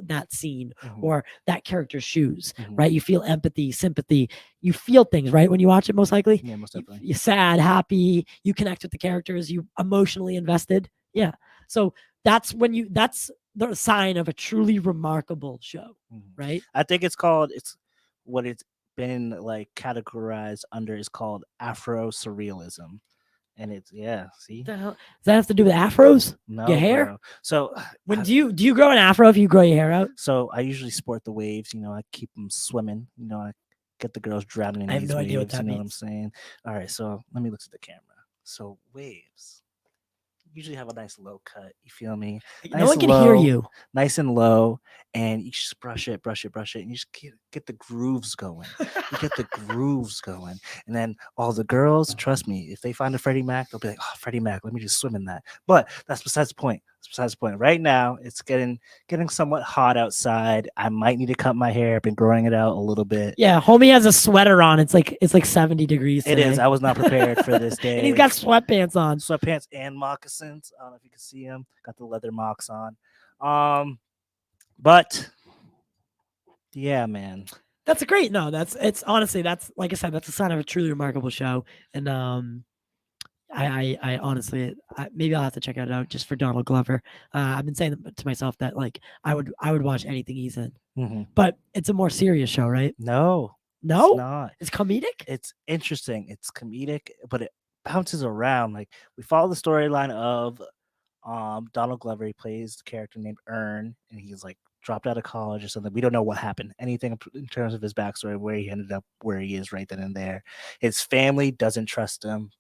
that scene or that character's shoes, right? You feel empathy, sympathy. You feel things, right? When you watch it, most likely. Yeah, most definitely. You're sad, happy. You connect with the characters. You emotionally invested. Yeah. So that's the sign of a truly remarkable show, right? I think it's what it's been like categorized under is called Afro surrealism. And it's see. What the hell? Does that have to do with afros? No, your hair. Bro. So when do you grow an afro if you grow your hair out? So I usually sport the waves. I keep them swimming. I get the girls drowning in these waves. Idea what that means. What I'm saying? All right, so let me look at the camera. So waves usually have a nice low cut. You feel me? No one can hear you. Nice and low, and you just brush it, and you just get the grooves going. You get the grooves going, and then all the girls, trust me, if they find a Freddy Mac, they'll be like, "Oh, Freddy Mac, let me just swim in that." But that's besides the point. Right now, it's getting somewhat hot outside. I might need to cut my hair. I've been growing it out a little bit. Yeah, homie has a sweater on. It's like 70 degrees today. It is. I was not prepared for this day. And he's got sweatpants on. Sweatpants and moccasins. I don't know if you can see them. Got the leather mocks on. But yeah, man. That's great. No, it's honestly, that's like I said, that's a sign of a truly remarkable show. And I honestly, maybe I'll have to check it out just for Donald Glover. I've been saying to myself that like I would watch anything he's in, but it's a more serious show, right? No, it's not. It's comedic. It's interesting. It's comedic, but it bounces around. Like we follow the storyline of Donald Glover. He plays the character named Ern, and he's like dropped out of college or something. We don't know what happened. Anything in terms of his backstory, where he ended up, where he is right then and there. His family doesn't trust him.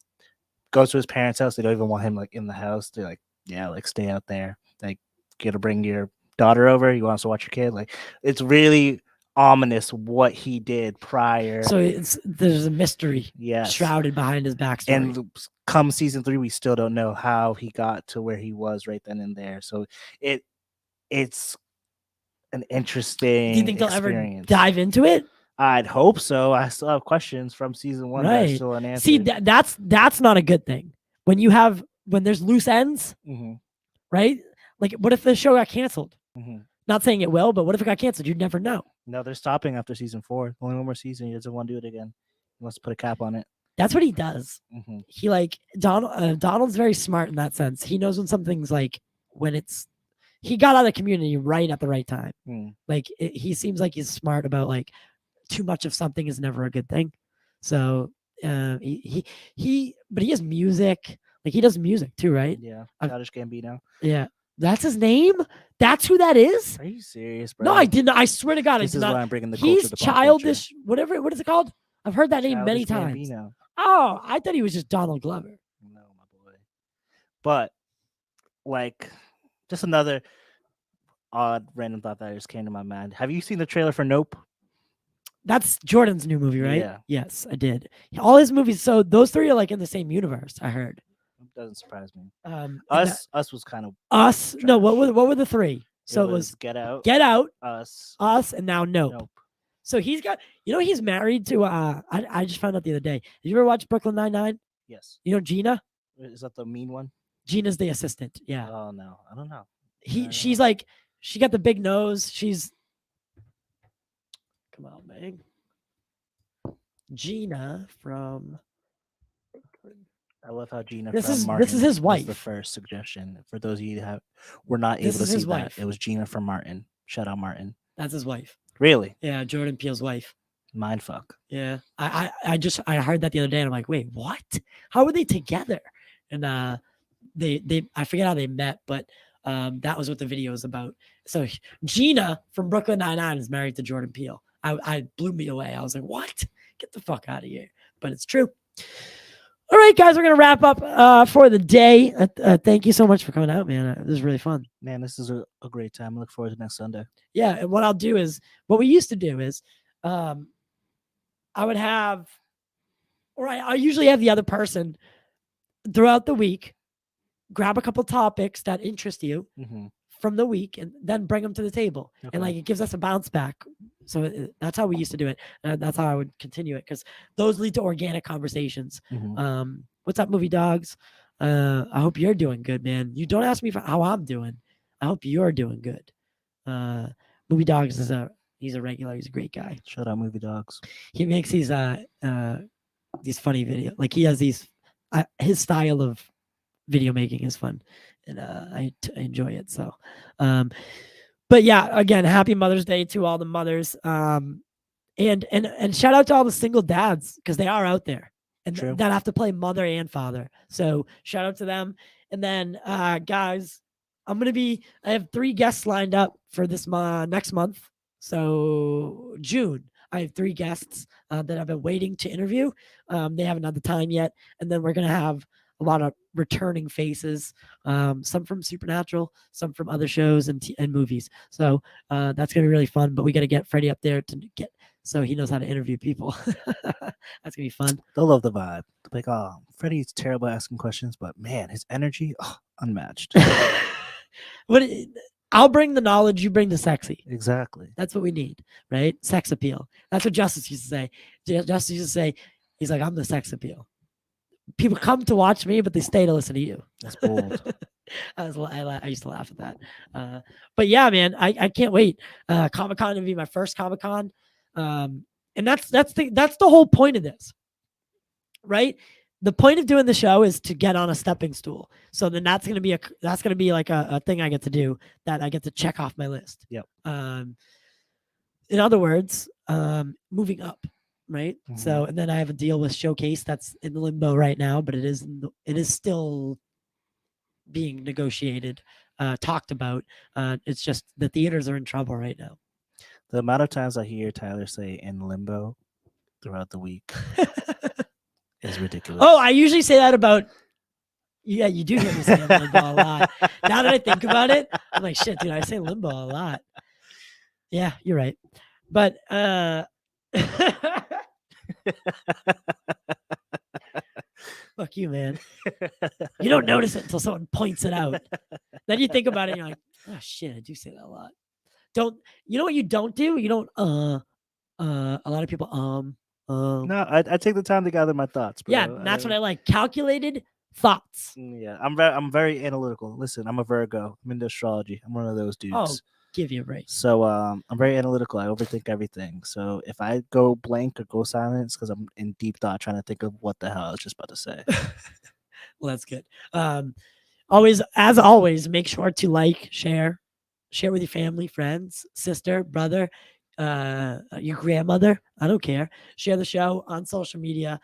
Goes to his parents' house. They don't even want him like in the house. They're like, yeah, like stay out there. Like, you gotta bring your daughter over. You want us to watch your kid. Like, it's really ominous what he did prior. So there's a mystery Yes. shrouded behind his backstory. And come season 3, we still don't know how he got to where he was right then and there. So it's an interesting Do you think they'll ever experience. dive into it? I'd hope so. I still have questions from season 1 that are Right. still unanswered. See, that's not a good thing. When there's loose ends, right? Like, what if the show got canceled? Not saying it will, but what if it got canceled? You'd never know. No, they're stopping after season 4. Only one more season. He doesn't want to do it again. He wants to put a cap on it. That's what he does. He Donald's very smart in that sense. He knows when something's like he got out of the community right at the right time. Like he seems like he's smart about like too much of something is never a good thing. So but he has music. Like he does music too, right? Yeah, Childish Gambino. Yeah, that's his name. That's who that is. Are you serious, bro? No, I didn't. I swear to God, this is not. why I'm bringing the culture. He's childish. Whatever. What is it called? I've heard that name many times. Gambino. Oh, I thought he was just Donald Glover. No, my boy. But like, just another odd random thought that just came to my mind. Have you seen the trailer for Nope? That's Jordan's new movie, right? Yeah. Yes, I did. All his movies. So those 3 are like in the same universe. I heard. Doesn't surprise me. Us was kind of us. trash. No, what were the 3? So it was Get Out, Us, and now Nope. So he's got. He's married to. I just found out the other day. Did you ever watch Brooklyn Nine-Nine? Yes. You know Gina? Is that the mean one? Gina's the assistant. Yeah. Oh no, I don't know. She's like, she got the big nose. She's. Come on, man. Gina from. I love how Gina. This is Martin his wife. Was the first suggestion for those of you who were not able to see that. Wife. It was Gina from Martin. Shout out Martin. That's his wife. Really? Yeah, Jordan Peele's wife. Mindfuck. Yeah, I heard that the other day, and I'm like, wait, what? How were they together? And they I forget how they met, but that was what the video was about. So Gina from Brooklyn Nine-Nine is married to Jordan Peele. I blew me away. I was like, what? Get the fuck out of here! But it's true. All right, guys, we're gonna wrap up for the day. Thank you so much for coming out, man. This is really fun. Man, this is a great time. I look forward to next Sunday. Yeah, and what I'll do is what we used to do is, I would have, or I usually have the other person throughout the week grab a couple topics that interest you from the week and then bring them to the table. Okay. And like it gives us a bounce back. So that's how we used to do it. And that's how I would continue it because those lead to organic conversations. What's up, Movie Dogs? I hope you're doing good, man. You don't ask me for how I'm doing. I hope you're doing good. Movie Dogs he's a regular. He's a great guy. Shout out Movie Dogs. He makes these funny videos. Like he has these, his style of video making is fun, and I enjoy it. So, but yeah, again, happy Mother's Day to all the mothers. And shout out to all the single dads because they are out there and that have to play mother and father. So shout out to them. And then, guys, I have 3 guests lined up for this next month. So June, I have 3 guests that I've been waiting to interview. They haven't had the time yet. And then we're going to have a lot of returning faces, some from Supernatural, some from other shows and movies. So that's going to be really fun. But we got to get Freddie up there so he knows how to interview people. That's going to be fun. They'll love the vibe. They'll be like, oh, Freddie's terrible at asking questions, but man, his energy, unmatched. I'll bring the knowledge, you bring the sexy. Exactly. That's what we need, right? Sex appeal. That's what Justice used to say. Justice used to say, he's like, I'm the sex appeal. People come to watch me, but they stay to listen to you. That's bold. I used to laugh at that. But yeah, man, I can't wait. Comic-Con will be my first Comic-Con. And that's the whole point of this, right? The point of doing the show is to get on a stepping stool. So then that's gonna be like a thing I get to do that I get to check off my list. Yep. In other words, moving up, right? So and then I have a deal with Showcase that's in limbo right now, but it is still being negotiated, talked about. It's just the theaters are in trouble right now. The amount of times I hear Tyler say "in limbo" throughout the week is ridiculous. Oh, I usually say that about. Yeah, you do hear me say limbo a lot. Now that I think about it, I'm like, shit, dude, I say limbo a lot. Yeah, you're right. But fuck you, man. You don't notice it until someone points it out. Then you think about it and you're like, oh shit, I do say that a lot. You know what you don't do? You don't a lot of people No, I take the time to gather my thoughts, bro. yeah, that's what I like. Calculated thoughts. Yeah, I'm very analytical. Listen, I'm a Virgo. I'm into astrology. I'm one of those dudes. Oh, give you a break. So I'm very analytical. I overthink everything. So if I go blank or go silent, it's because I'm in deep thought trying to think of what the hell I was just about to say. Well, that's good. As always, make sure to like, share with your family, friends, sister, brother, your grandmother. I don't care. Share the show on social media.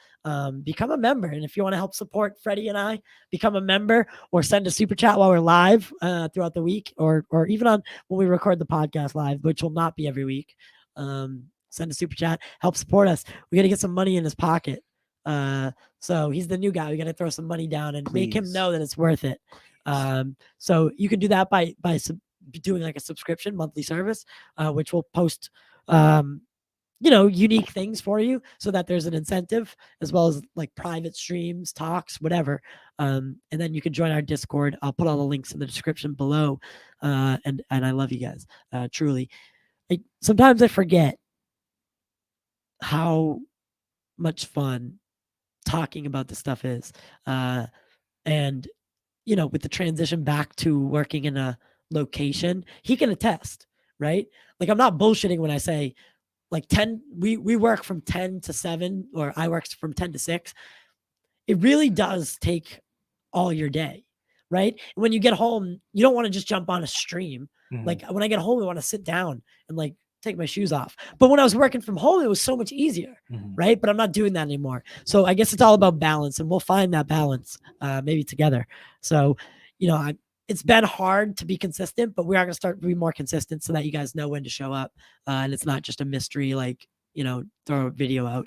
Become a member. And if you want to help support Freddie and I, become a member or send a super chat while we're live throughout the week or even on when we record the podcast live, which will not be every week. Send a super chat. Help support us. We got to get some money in his pocket. So he's the new guy. We got to throw some money down and make him know that it's worth it. So you can do that by doing like a subscription monthly service, which will post, unique things for you so that there's an incentive as well as like private streams, talks, whatever. And then you can join our Discord. I'll put all the links in the description below. And I love you guys, truly. Sometimes I forget how much fun talking about this stuff is. And, with the transition back to working in a location, he can attest, right? Like I'm not bullshitting when I say like 10, we work from 10 to 7, or I work from 10 to 6. It really does take all your day, right? When you get home, you don't want to just jump on a stream. Mhm. Like when I get home, I want to sit down and like take my shoes off. But when I was working from home, it was so much easier, right? But I'm not doing that anymore. So I guess it's all about balance, and we'll find that balance maybe together. So, it's been hard to be consistent, but we are going to start to be more consistent so that you guys know when to show up. And it's not just a mystery, like, throw a video out.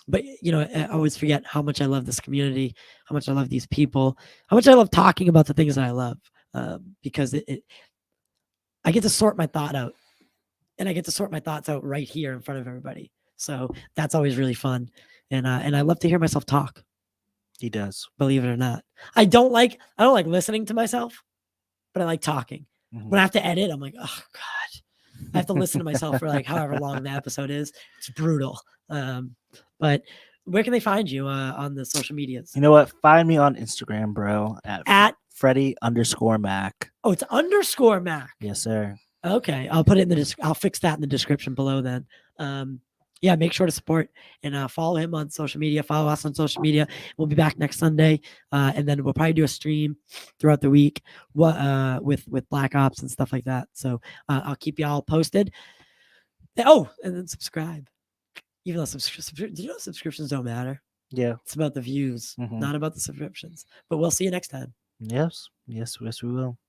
But, I always forget how much I love this community, how much I love these people, how much I love talking about the things that I love, because I get to sort my thought out. And I get to sort my thoughts out right here in front of everybody. So that's always really fun. And I love to hear myself talk. He does. Believe it or not. I don't like listening to myself, but I like talking. When I have to edit, I'm like, oh God. I have to listen to myself for like however long the episode is. It's brutal. But where can they find you on the social medias? You know what? Find me on Instagram, bro, at Freddy_Mac. Oh, it's _Mac. Yes, sir. Okay, I'll put it in I'll fix that in the description below then. Yeah, make sure to support and follow him on social media. Follow us on social media. We'll be back next Sunday, and then we'll probably do a stream throughout the week with Black Ops and stuff like that. So I'll keep y'all posted. Oh, and then subscribe. Even though subscriptions don't matter. Yeah, it's about the views, not about the subscriptions. But we'll see you next time. Yes, we will.